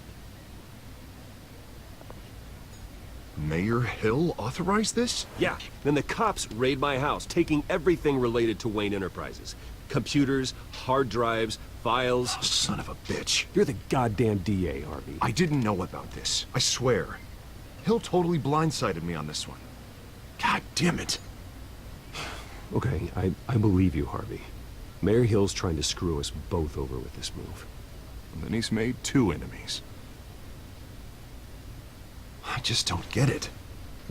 Mayor Hill authorized this? Yeah, then the cops raid my house, taking everything related to Wayne Enterprises. Computers, hard drives, files. Oh, son of a bitch. You're the goddamn DA, Harvey. I didn't know about this. I swear. Hill totally blindsided me on this one. God damn it. Okay, I believe you, Harvey. Mayor Hill's trying to screw us both over with this move. And then he's made 2 enemies. I just don't get it.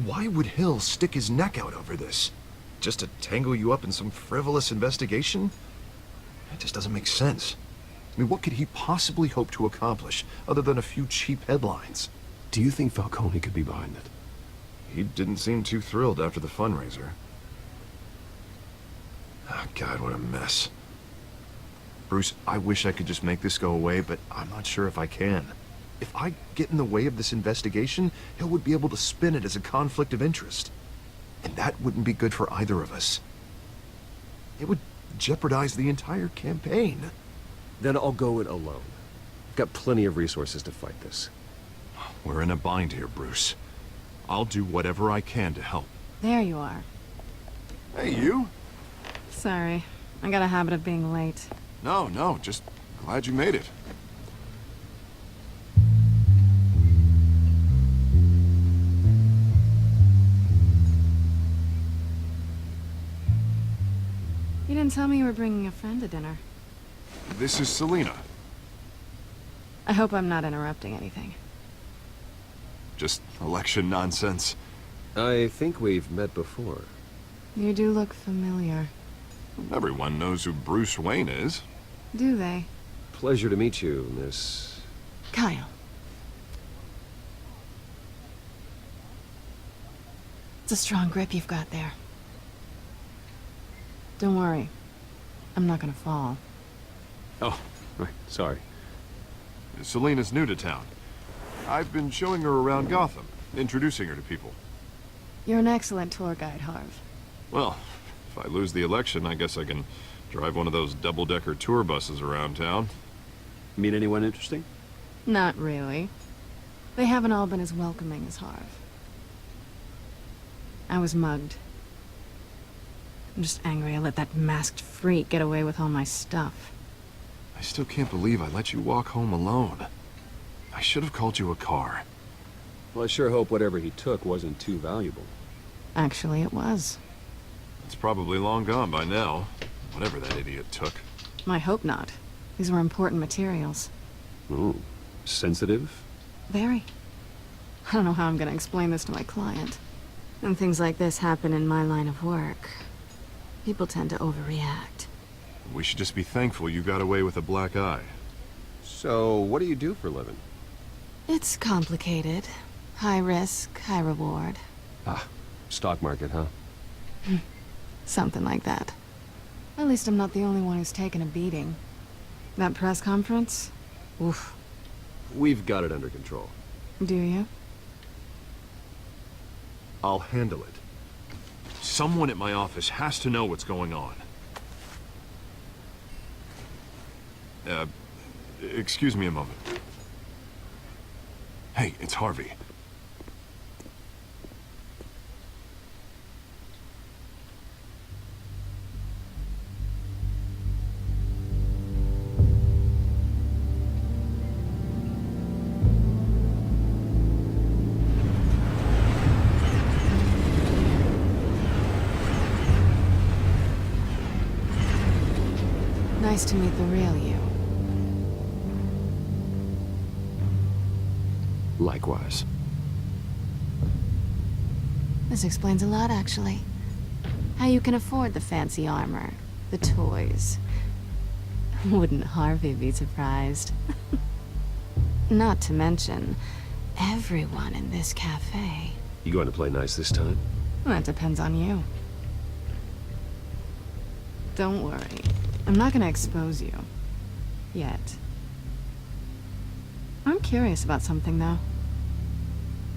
Why would Hill stick his neck out over this? Just to tangle you up in some frivolous investigation? It just doesn't make sense. I mean, what could he possibly hope to accomplish other than a few cheap headlines? Do you think Falcone could be behind it? He didn't seem too thrilled after the fundraiser. Oh, God, what a mess. Bruce, I wish I could just make this go away, but I'm not sure if I can. If I get in the way of this investigation, Hill would be able to spin it as a conflict of interest. And that wouldn't be good for either of us. It would jeopardize the entire campaign. Then I'll go it alone. I've got plenty of resources to fight this. We're in a bind here, Bruce. I'll do whatever I can to help. There you are. Hey, you? Sorry. I got a habit of being late. No, just glad you made it. You didn't tell me you were bringing a friend to dinner. This is Selina. I hope I'm not interrupting anything. Just election nonsense. I think we've met before. You do look familiar. Everyone knows who Bruce Wayne is. Do they? Pleasure to meet you, Miss... Kyle. It's a strong grip you've got there. Don't worry. I'm not gonna fall. Oh, right, sorry. Selina's new to town. I've been showing her around Gotham, introducing her to people. You're an excellent tour guide, Harv. Well, if I lose the election, I guess I can drive one of those double-decker tour buses around town. Meet anyone interesting? Not really. They haven't all been as welcoming as Harv. I was mugged. I'm just angry I let that masked freak get away with all my stuff. I still can't believe I let you walk home alone. I should have called you a car. Well, I sure hope whatever he took wasn't too valuable. Actually, it was. It's probably long gone by now, whatever that idiot took. I hope not. These were important materials. Ooh, sensitive? Very. I don't know how I'm gonna explain this to my client. When things like this happen in my line of work, people tend to overreact. We should just be thankful you got away with a black eye. So, what do you do for a living? It's complicated. High risk, high reward. Ah, stock market, huh? Something like that. At least I'm not the only one who's taken a beating. That press conference? Oof. We've got it under control. Do you? I'll handle it. Someone at my office has to know what's going on. Excuse me a moment. Hey, it's Harvey. Nice to meet the real you. Likewise. This explains a lot, actually. How you can afford the fancy armor, the toys. Wouldn't Harvey be surprised? Not to mention, everyone in this cafe. You going to play nice this time? Well, that depends on you. Don't worry. I'm not gonna expose you. Yet. I'm curious about something, though.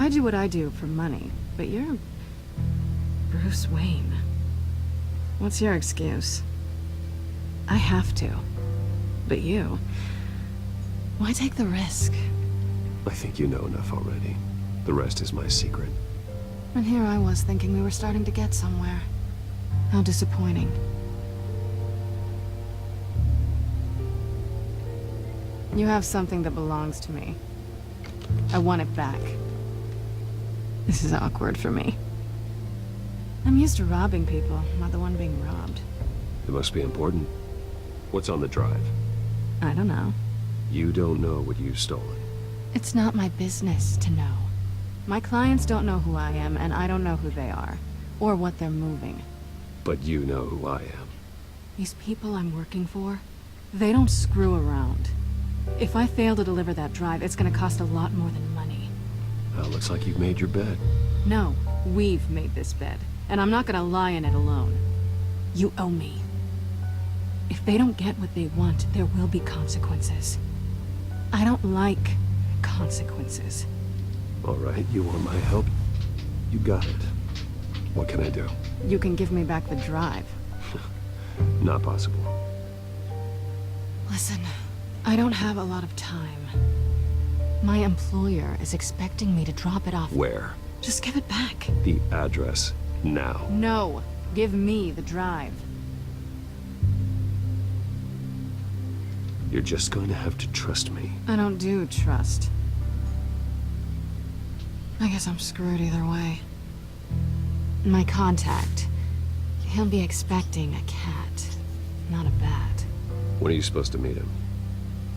I do what I do for money, but you're... Bruce Wayne. What's your excuse? I have to. But you... Why take the risk? I think you know enough already. The rest is my secret. And here I was thinking we were starting to get somewhere. How disappointing. You have something that belongs to me. I want it back. This is awkward for me. I'm used to robbing people, not the one being robbed. It must be important. What's on the drive? I don't know. You don't know what you've stolen. It's not my business to know. My clients don't know who I am, and I don't know who they are, or what they're moving. But you know who I am. These people I'm working for, they don't screw around. If I fail to deliver that drive, it's gonna cost a lot more than money. Well, looks like you've made your bed. No, we've made this bed, and I'm not gonna lie in it alone. You owe me. If they don't get what they want, there will be consequences. I don't like consequences. All right, you want my help? You got it. What can I do? You can give me back the drive. Not possible. Listen, I don't have a lot of time. My employer is expecting me to drop it off. Where? Just give it back. The address, now. No, give me the drive. You're just going to have to trust me. I don't do trust. I guess I'm screwed either way. My contact, he'll be expecting a cat, not a bat. When are you supposed to meet him?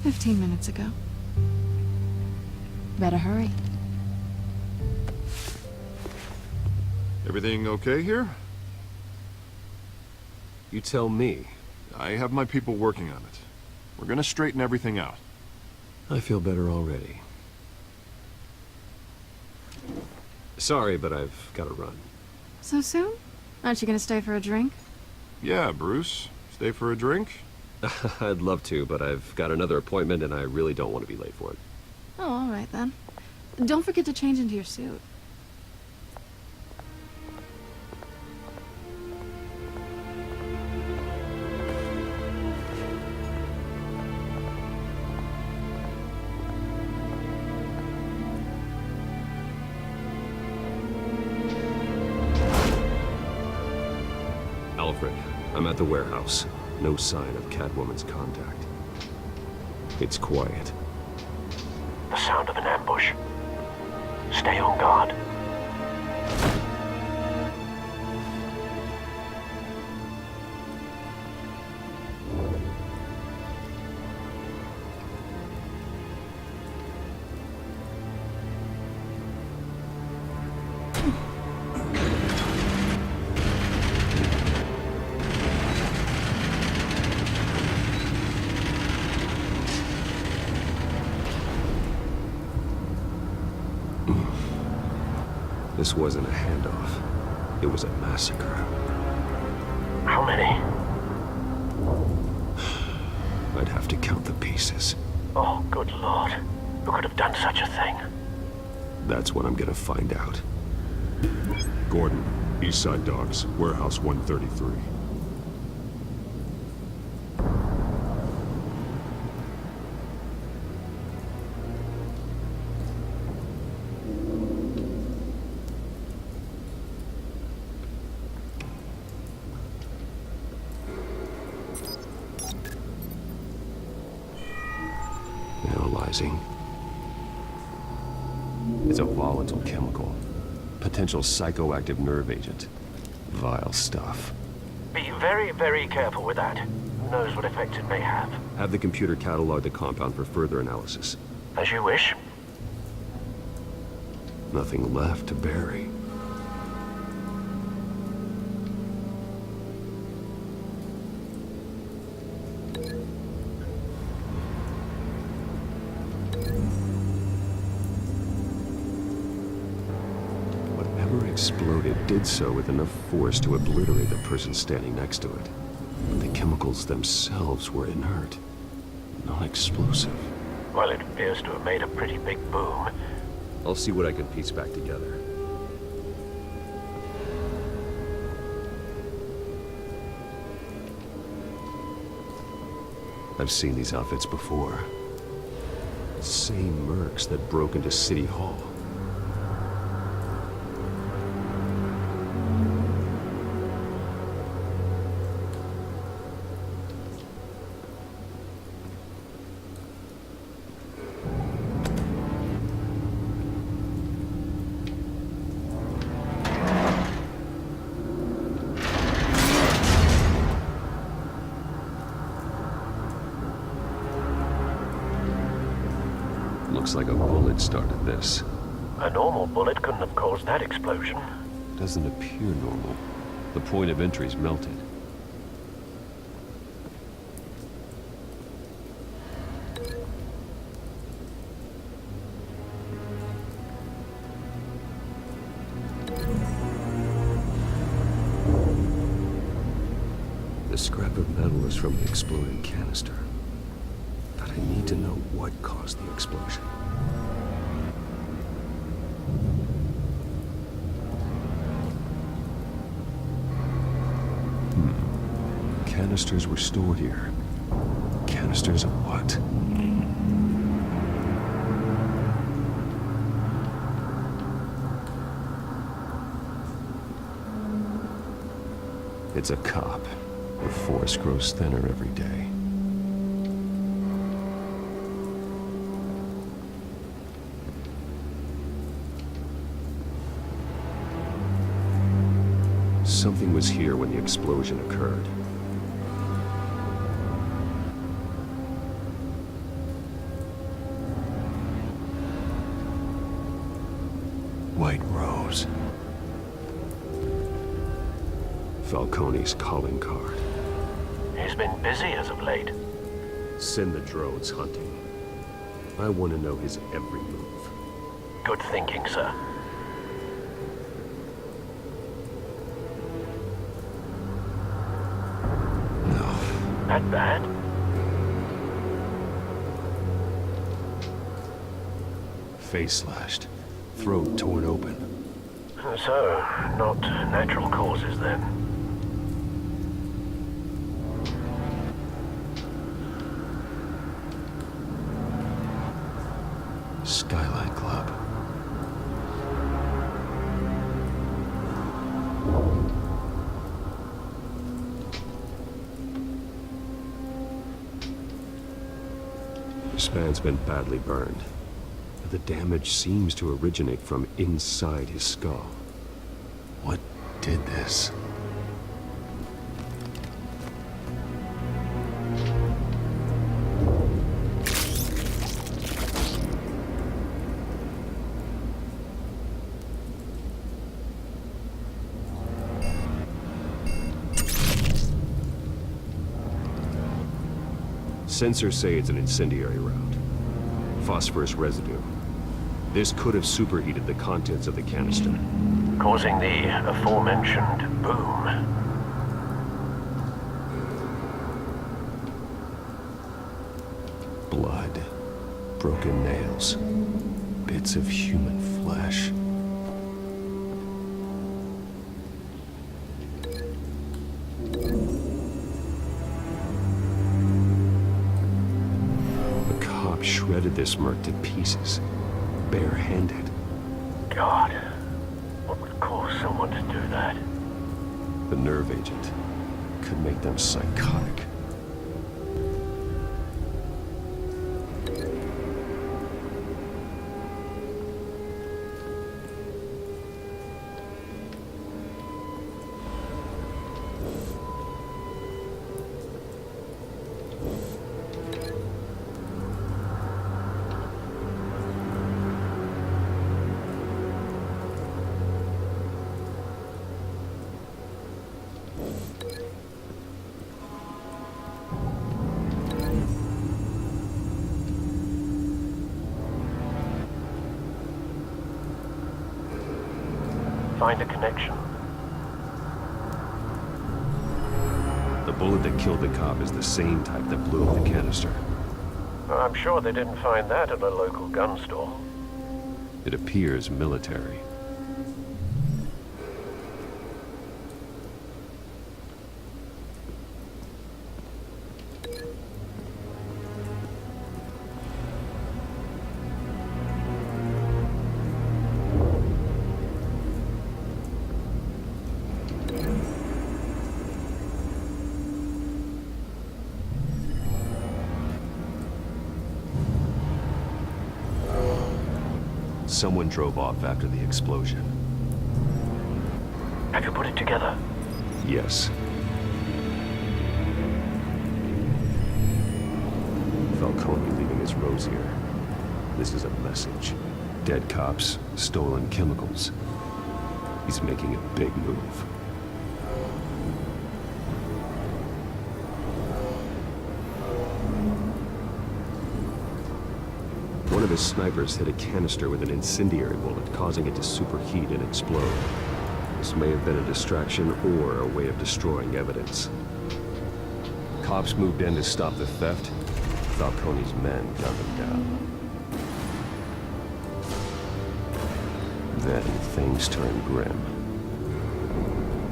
15 minutes ago. Better hurry. Everything okay here? You tell me. I have my people working on it. We're gonna straighten everything out. I feel better already. Sorry, but I've got to run. So soon? Aren't you gonna stay for a drink? Yeah, Bruce. Stay for a drink? I'd love to, but I've got another appointment and I really don't want to be late for it. Oh, all right then. Don't forget to change into your suit. Alfred, I'm at the warehouse. No sign of Catwoman's contact. It's quiet. The sound of an ambush. Stay on guard. This wasn't a handoff. It was a massacre. How many? I'd have to count the pieces. Oh, good lord. Who could have done such a thing? That's what I'm gonna find out. Gordon, Eastside Docks, Warehouse 133. surprising. It's a volatile chemical. Potential psychoactive nerve agent. Vile stuff. Be very, very careful with that. Who knows what effects it may have. Have the computer catalog the compound for further analysis. As you wish. Nothing left to bury. Whatever exploded did so with enough force to obliterate the person standing next to it. But the chemicals themselves were inert, non-explosive. Well, it appears to have made a pretty big boom. I'll see what I can piece back together. I've seen these outfits before. Same mercs that broke into City Hall. Looks like a bullet started this. A normal bullet couldn't have caused that explosion. Doesn't appear normal. The point of entry's melted. The scrap of metal is from the exploded canister. But I need to know what caused the explosion. Canisters were stored here. Canisters of what? It's a cop. The force grows thinner every day. Something was here when the explosion occurred. White Rose. Falcone's calling card. He's been busy as of late. Send the drones hunting. I want to know his every move. Good thinking, sir. That bad? Face slashed. Throat torn open. So, not natural causes then. Skyline Club. This man's been badly burned. The damage seems to originate from inside his skull. What did this? Sensors say it's an incendiary route. Phosphorus residue. This could have superheated the contents of the canister, causing the aforementioned boom. Blood, broken nails, bits of human flesh. The cop shredded this merc to pieces. Barehanded. God, what would cause someone to do that? The nerve agent could make them psychotic. find a connection. The bullet that killed the cop is the same type that blew up the canister. I'm sure they didn't find that at a local gun store. It appears military. Someone drove off after the explosion. Have you put it together? Yes. Falcone leaving his rose here. This is a message. Dead cops, stolen chemicals. He's making a big move. One of his snipers hit a canister with an incendiary bullet, causing it to superheat and explode. This may have been a distraction or a way of destroying evidence. Cops moved in to stop the theft. Falcone's men gunned them down. Then things turned grim.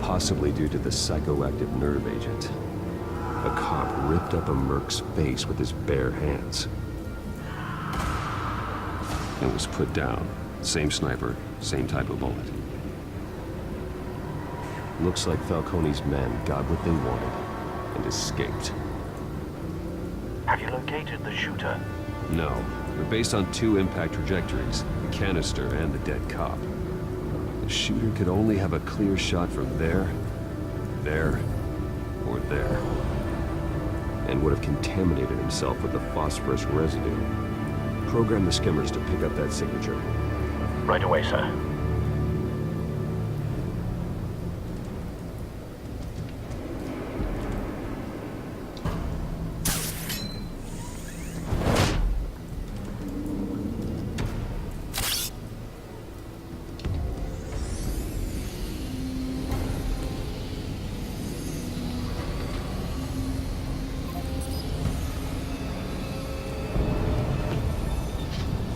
Possibly due to the psychoactive nerve agent. A cop ripped up a merc's face with his bare hands. It was put down. Same sniper, same type of bullet. Looks like Falcone's men got what they wanted and escaped. Have you located the shooter? No, they're based on two impact trajectories, the canister and the dead cop. The shooter could only have a clear shot from there, or there. And would have contaminated himself with the phosphorus residue. Program the skimmers to pick up that signature. Right away, sir.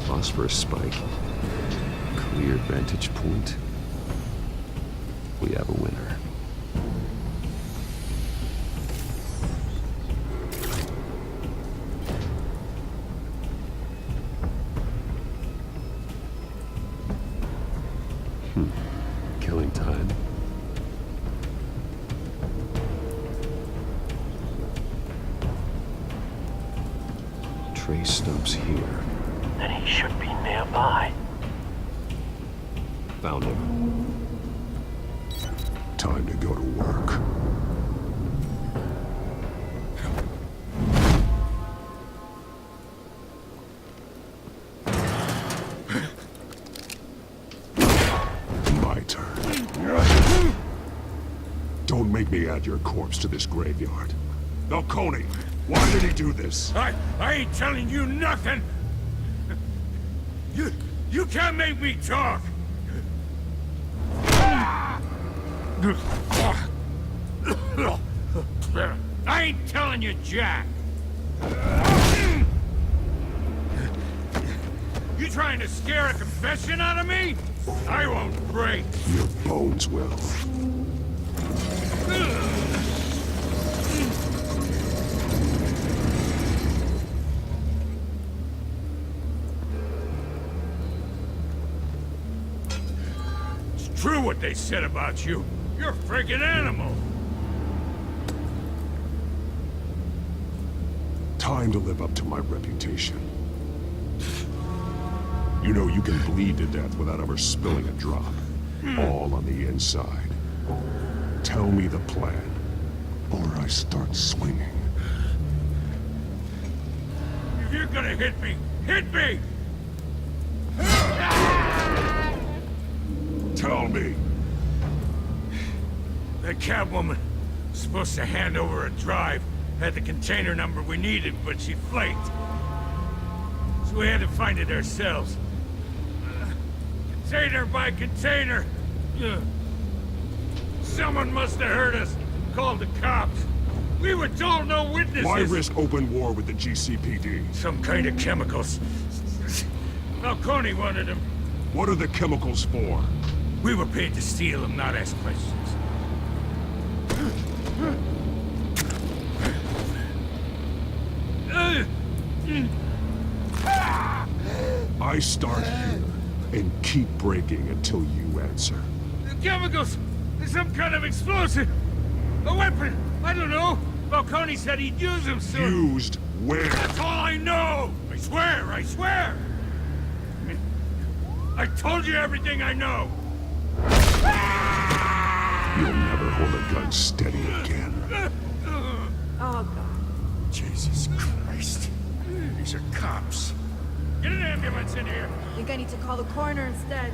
Phosphorus spike. Clear vantage point. We have a winner. Killing time. Trace stops here. Then he should be nearby. Found him. Time to go to work. My turn. Don't make me add your corpse to this graveyard. Falcone, why did he do this? I ain't telling you nothing! You can't make me talk! I ain't telling you jack! You trying to scare a confession out of me? I won't break! Your bones will. True what they said about you. You're a friggin' animal. Time to live up to my reputation. You know you can bleed to death without ever spilling a drop. All on the inside. Tell me the plan, or I start swinging. If you're gonna hit me, hit me! Tell me. That Catwoman was supposed to hand over a drive, had the container number we needed, but she flaked. So we had to find it ourselves. Container by container, Someone must have heard us. Called the cops. We were told no witnesses. Why risk open war with the GCPD? Some kind of chemicals. Falcone wanted them. What are the chemicals for? We were paid to steal them, not ask questions. I start here and keep breaking until you answer. The chemicals! Some kind of explosive! A weapon! I don't know! Falcone said he'd use them soon! Used where? That's all I know! I swear, I swear! I told you everything I know! You'll never hold a gun steady again. Oh, God. Jesus Christ. These are cops. Get an ambulance in here! I think I need to call the coroner instead.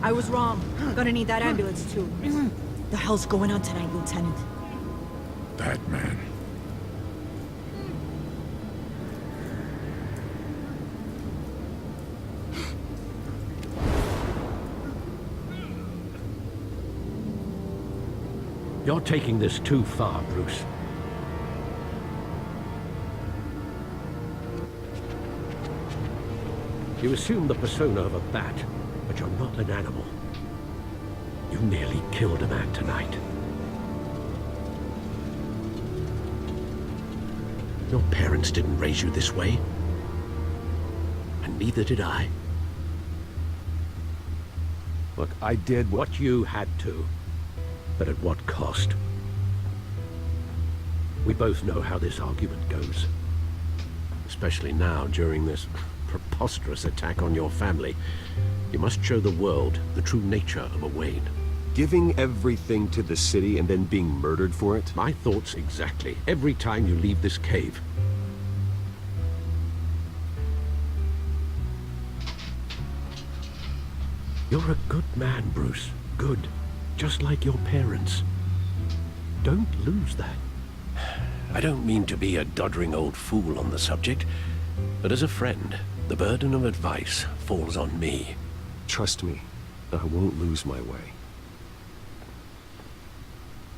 I was wrong. Gonna need that ambulance, too. The hell's going on tonight, Lieutenant? Batman. You're taking this too far, Bruce. You assume the persona of a bat, but you're not an animal. You nearly killed a man tonight. Your parents didn't raise you this way. And neither did I. Look, I did what you had to. But at what cost? We both know how this argument goes. Especially now, during this preposterous attack on your family. You must show the world the true nature of a Wayne. Giving everything to the city and then being murdered for it? My thoughts exactly. Every time you leave this cave. You're a good man, Bruce. Good. Just like your parents. Don't lose that. I don't mean to be a doddering old fool on the subject, but as a friend, the burden of advice falls on me. Trust me, I won't lose my way.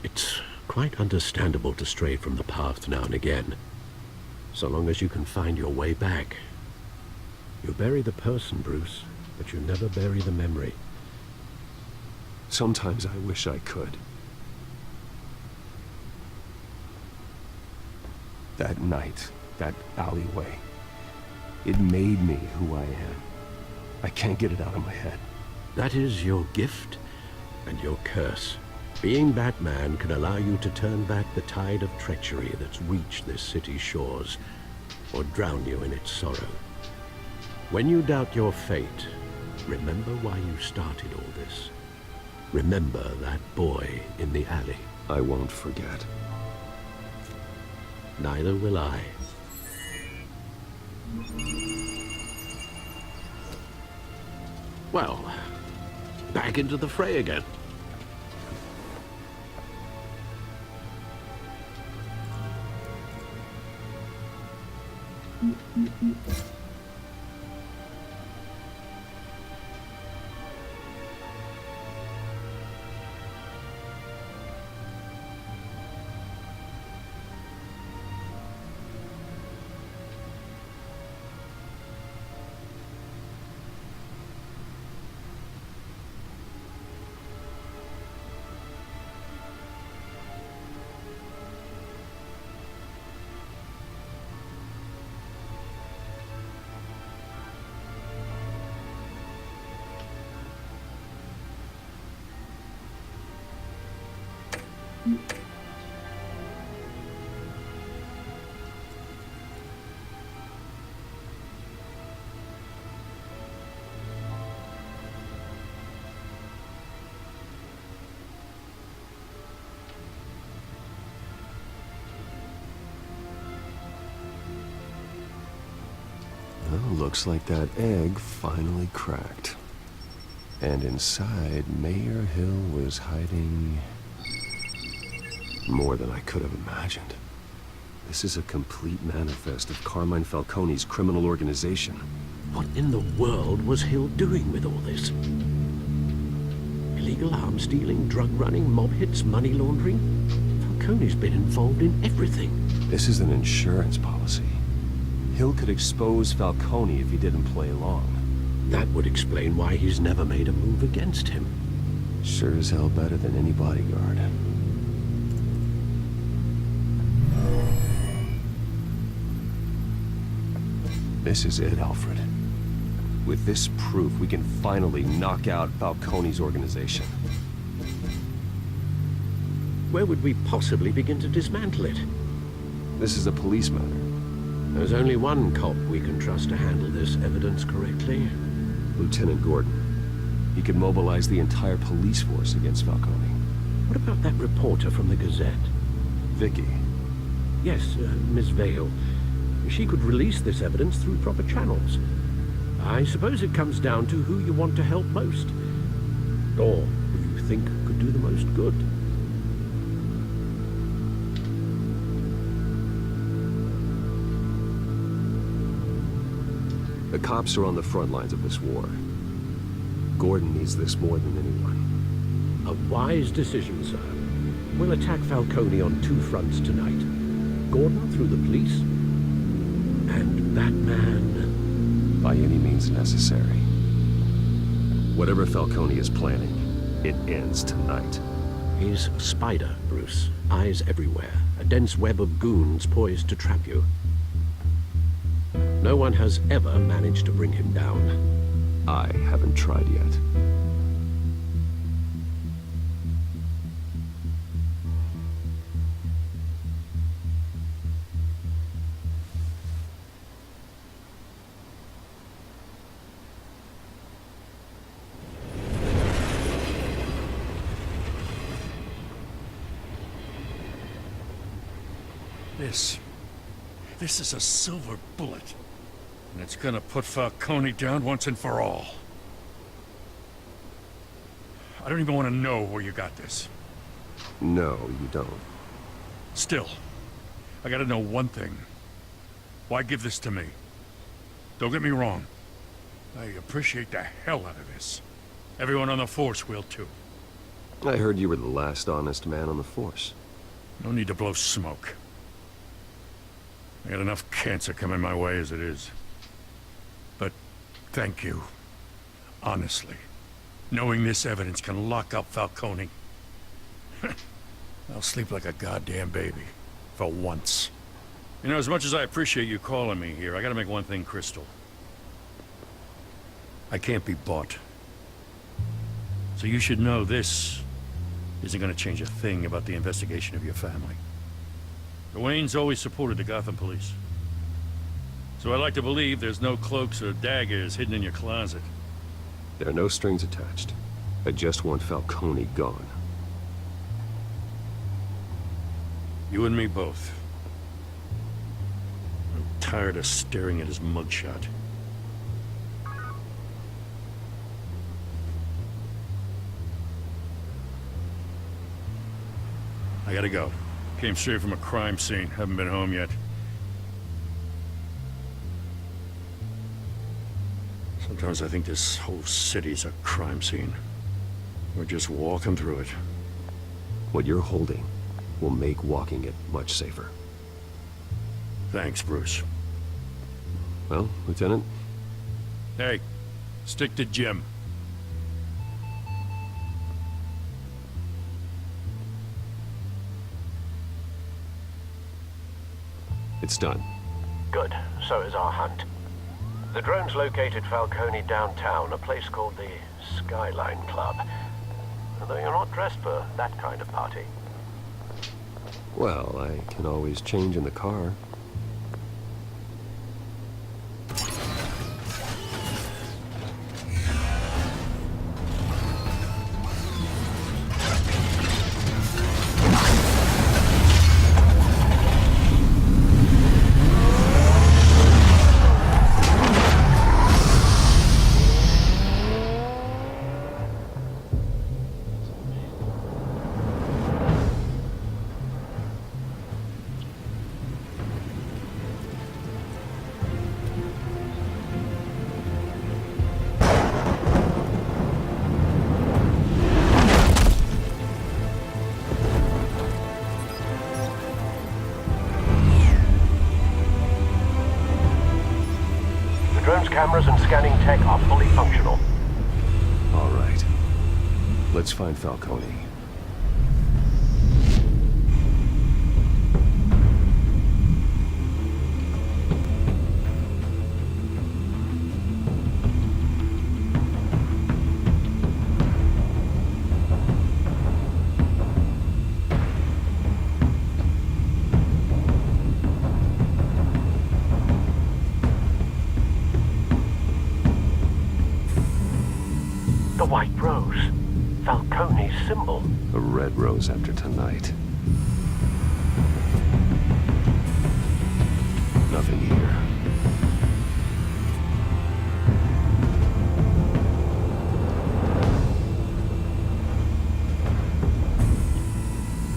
It's quite understandable to stray from the path now and again, so long as you can find your way back. You bury the person, Bruce, but you never bury the memory. Sometimes I wish I could. That night, that alleyway, it made me who I am. I can't get it out of my head. That is your gift and your curse. Being Batman can allow you to turn back the tide of treachery that's reached this city's shores, or drown you in its sorrow. When you doubt your fate, remember why you started all this. Remember that boy in the alley. I won't forget. Neither will I. Well, back into the fray again. Well, looks like that egg finally cracked. And inside, Mayor Hill was hiding more than I could have imagined. This is a complete manifest of Carmine Falcone's criminal organization. What in the world was Hill doing with all this? Illegal arms dealing, drug running, mob hits, money laundering? Falcone's been involved in everything. This is an insurance policy. Hill could expose Falcone if he didn't play along. That would explain why he's never made a move against him. Sure as hell better than any bodyguard. This is it, Alfred. With this proof, we can finally knock out Falcone's organization. Where would we possibly begin to dismantle it? This is a police matter. There's only one cop we can trust to handle this evidence correctly. Lieutenant Gordon. He could mobilize the entire police force against Falcone. What about that reporter from the Gazette? Vicky. Yes, Miss Vale. She could release this evidence through proper channels. I suppose it comes down to who you want to help most. Or who you think could do the most good. The cops are on the front lines of this war. Gordon needs this more than anyone. A wise decision, sir. We'll attack Falcone on two fronts tonight. Gordon through the police, and that man... by any means necessary. Whatever Falcone is planning, it ends tonight. He's a spider, Bruce. Eyes everywhere. A dense web of goons poised to trap you. No one has ever managed to bring him down. I haven't tried yet. This is a silver bullet. And it's gonna put Falcone down once and for all. I don't even want to know where you got this. No, you don't. Still, I gotta know one thing. Why give this to me? Don't get me wrong. I appreciate the hell out of this. Everyone on the force will too. I heard you were the last honest man on the force. No need to blow smoke. I got enough cancer coming my way as it is. But thank you. Honestly. Knowing this evidence can lock up Falcone. I'll sleep like a goddamn baby. For once. You know, as much as I appreciate you calling me here, I gotta make one thing crystal. I can't be bought. So you should know this isn't gonna change a thing about the investigation of your family. The Waynes always supported the Gotham police. So I like to believe there's no cloaks or daggers hidden in your closet. There are no strings attached. I just want Falcone gone. You and me both. I'm tired of staring at his mugshot. I gotta go. Came straight from a crime scene. Haven't been home yet. Sometimes I think this whole city's a crime scene. We're just walking through it. What you're holding will make walking it much safer. Thanks, Bruce. Well, Lieutenant? Hey, stick to Jim. It's done. Good. So is our hunt. The drones located Falcone downtown, a place called the Skyline Club. Although you're not dressed for that kind of party. Well, I can always change in the car. cameras and scanning tech are fully functional. All right. Let's find Falcone. The white rose. Falcone's symbol. A red rose after tonight. Nothing here.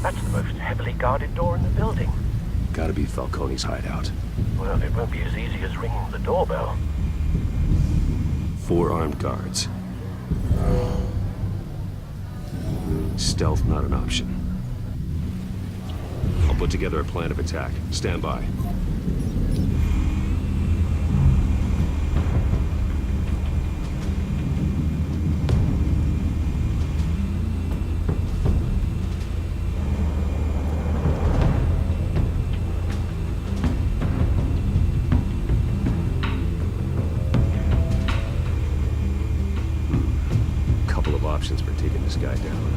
That's the most heavily guarded door in the building. Gotta be Falcone's hideout. Well, it won't be as easy as ringing the doorbell. 4 armed guards. Stealth not an option. I'll put together a plan of attack. Stand by. Couple of options for taking this guy down.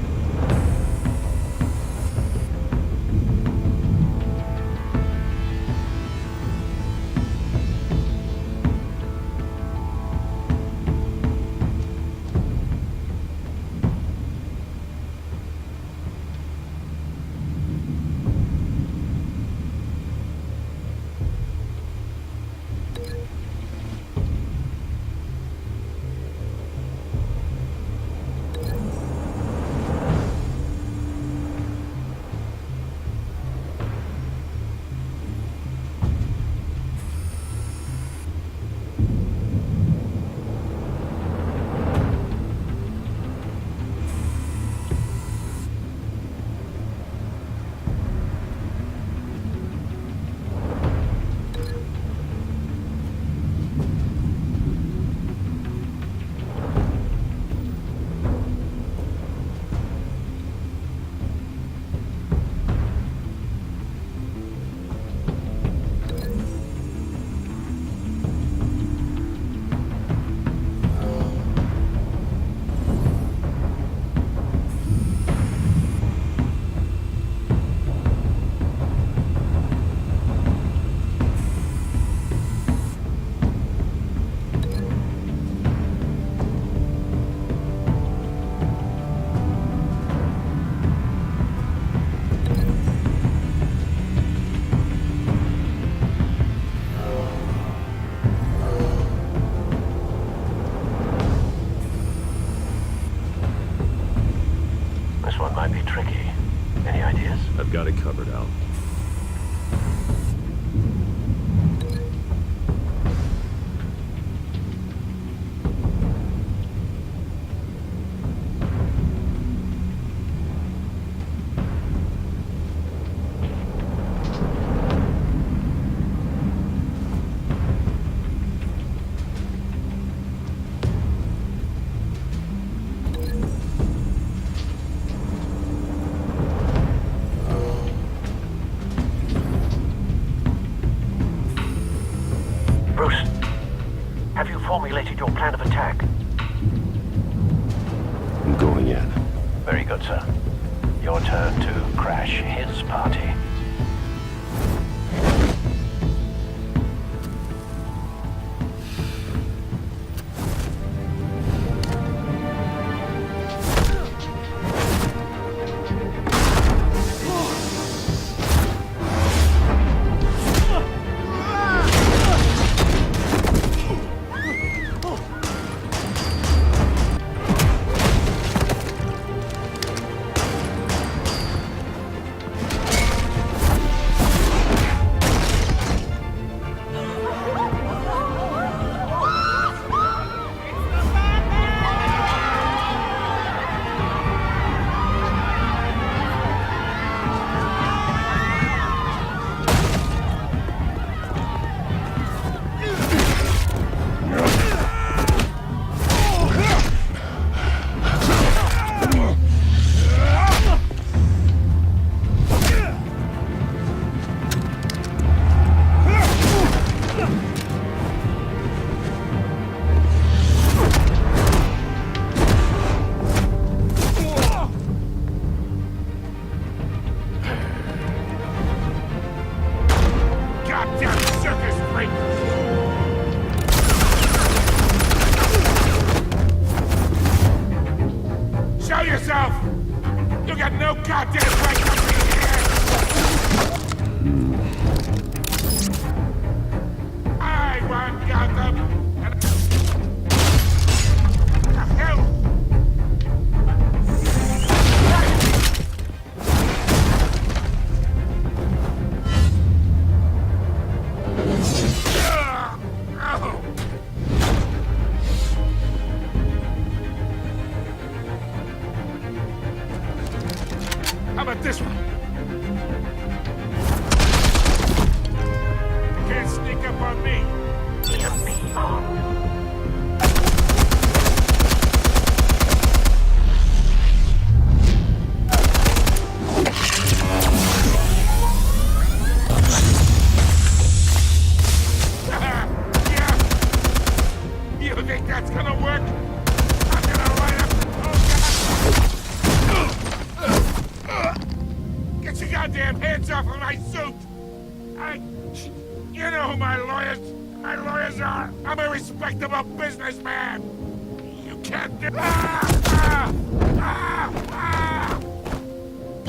This one might be tricky. Any ideas? I've got it covered, Al. Bruce, have you formulated your plan of attack? I'm going in. Very good, sir. Your turn to crash his party. quick! Show yourself! You got no goddamn right to be here! I want Gotham! And... The hell? How about this one? Can't sneak up on me. Give me all. Yeah. You think that's gonna work? I'm gonna light up. Get your goddamn hands off of my suit! You know who my lawyers are! I'm a respectable businessman! You can't do...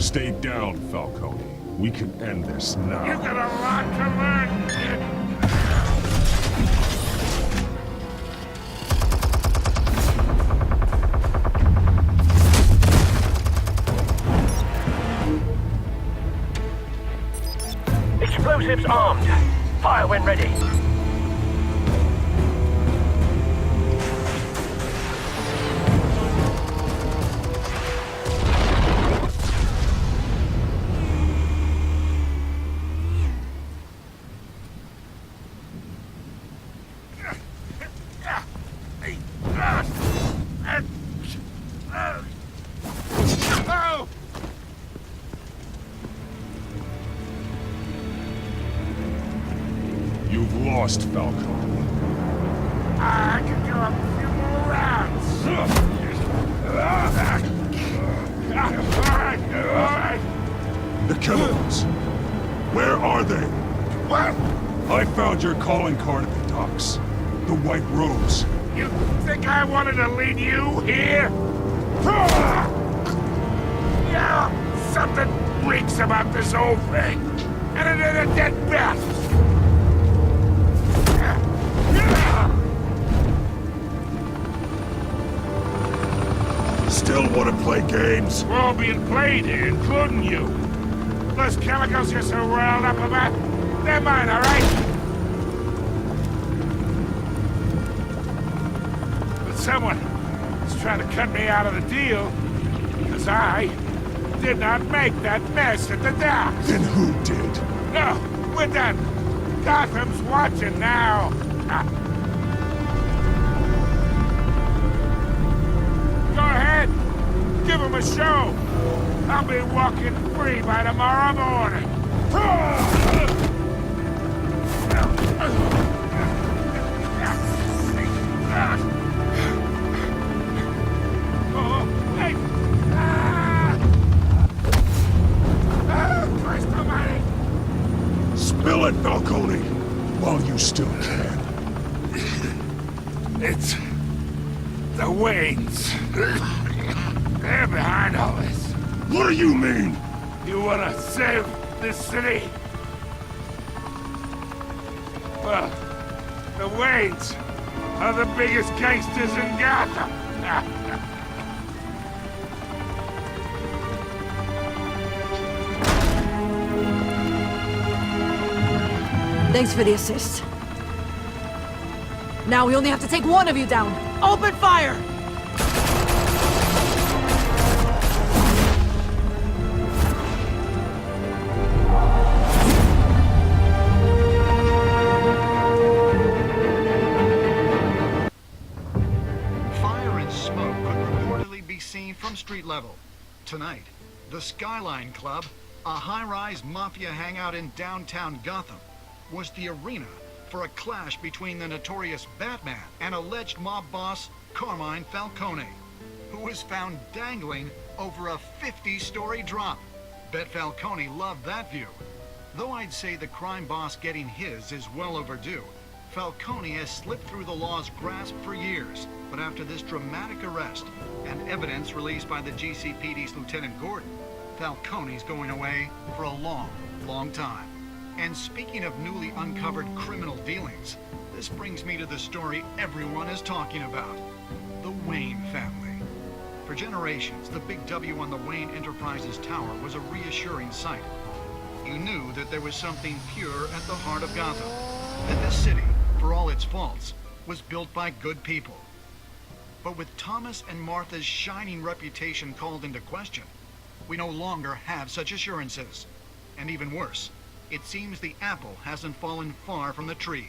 Stay down, Falcone. We can end this now. You got a lot to learn, kid! Explosives armed. Fire when ready. Oh! You've lost, Falcone. I can do a few more rounds. All right. The chemicals. Where are they? What? I found your calling card at the docks. The White Rose. You think I wanted to lead you here? Yeah, something reeks about this whole thing. And it ain't a dead bat. Still want to play games? We're all being played here, including you. Those chemicals you're so riled up about, they're mine, all right? But someone is trying to cut me out of the deal, because I did not make that mess at the docks. Then who did? No, we're done. Gotham's watching now. Go ahead. Give him a show. I'll be walking free by tomorrow morning. Oh, hey. Christ almighty. Spill it, Falcone, while you still can. It's the Waynes. They're behind all this. What do you mean? You wanna save this city? Well, the Waynes are the biggest gangsters in Gotham. Thanks for the assist. Now we only have to take one of you down. Open fire! Fire and smoke could reportedly be seen from street level. Tonight, the Skyline Club, a high-rise mafia hangout in downtown Gotham, was the arena for a clash between the notorious Batman and alleged mob boss Carmine Falcone, who was found dangling over a 50-story drop. Bet Falcone loved that view. Though I'd say the crime boss getting his is well overdue, Falcone has slipped through the law's grasp for years. But after this dramatic arrest and evidence released by the GCPD's Lieutenant Gordon, Falcone's going away for a long, long time. And speaking of newly uncovered criminal dealings, this brings me to the story everyone is talking about. The Wayne family. For generations, the big W on the Wayne Enterprises tower was a reassuring sight. You knew that there was something pure at the heart of Gotham. That this city, for all its faults, was built by good people. But with Thomas and Martha's shining reputation called into question, we no longer have such assurances. And even worse, it seems the apple hasn't fallen far from the tree.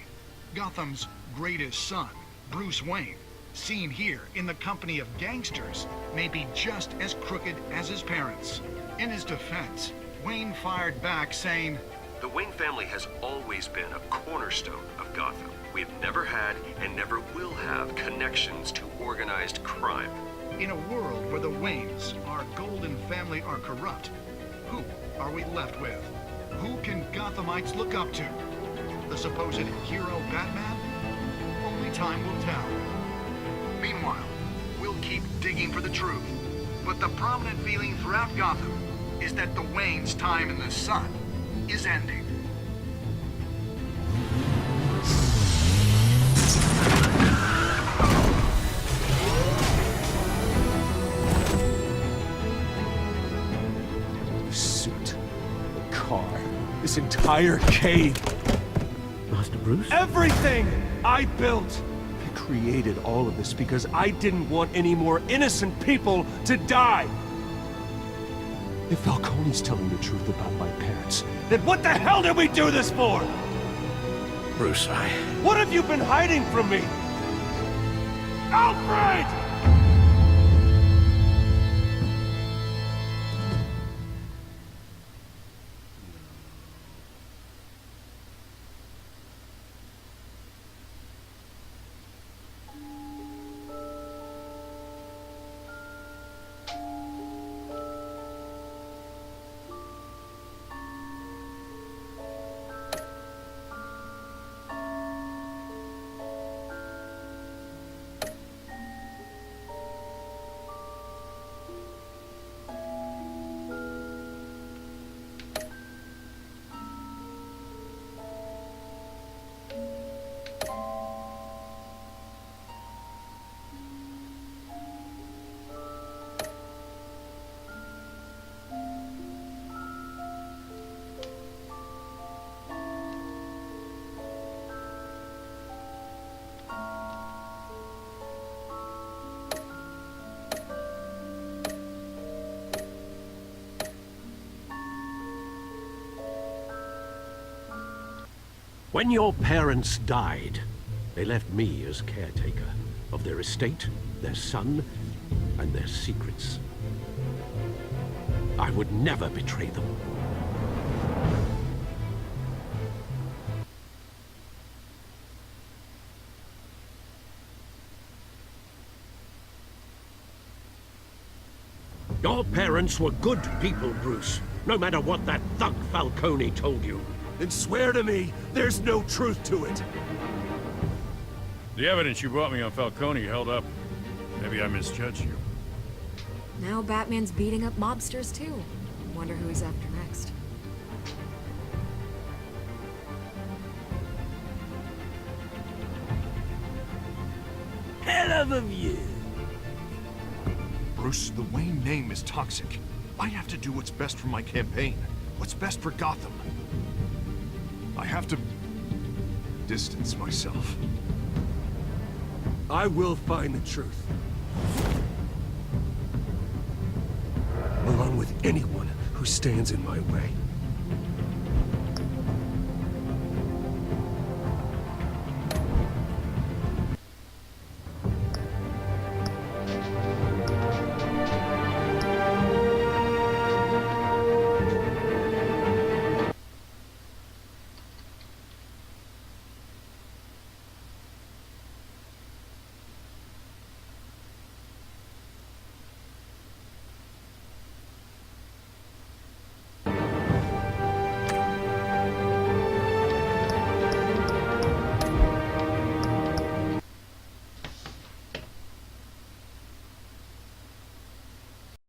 Gotham's greatest son, Bruce Wayne, seen here in the company of gangsters, may be just as crooked as his parents. In his defense, Wayne fired back saying, "The Wayne family has always been a cornerstone of Gotham. We have never had and never will have connections to organized crime." In a world where the Waynes, our golden family, are corrupt, who are we left with? Who can Gothamites look up to? The supposed hero Batman? Only time will tell. Meanwhile, we'll keep digging for the truth. But the prominent feeling throughout Gotham is that the Waynes' time in the sun is ending. The suit, the car, this entire cave. Master Bruce? Everything I built! I created all of this because I didn't want any more innocent people to die! If Falcone's telling the truth about my parents, then what the hell did we do this for? Bruce, What have you been hiding from me? Alfred! When your parents died, they left me as caretaker of their estate, their son, and their secrets. I would never betray them. Your parents were good people, Bruce, no matter what that thug Falcone told you. Then swear to me there's no truth to it. The evidence you brought me on Falcone held up. Maybe I misjudged you. Now Batman's beating up mobsters too. Wonder who he's after next. Hell of a view. Bruce, the Wayne name is toxic. I have to do what's best for my campaign. What's best for Gotham. I have to distance myself. I will find the truth. Along with anyone who stands in my way.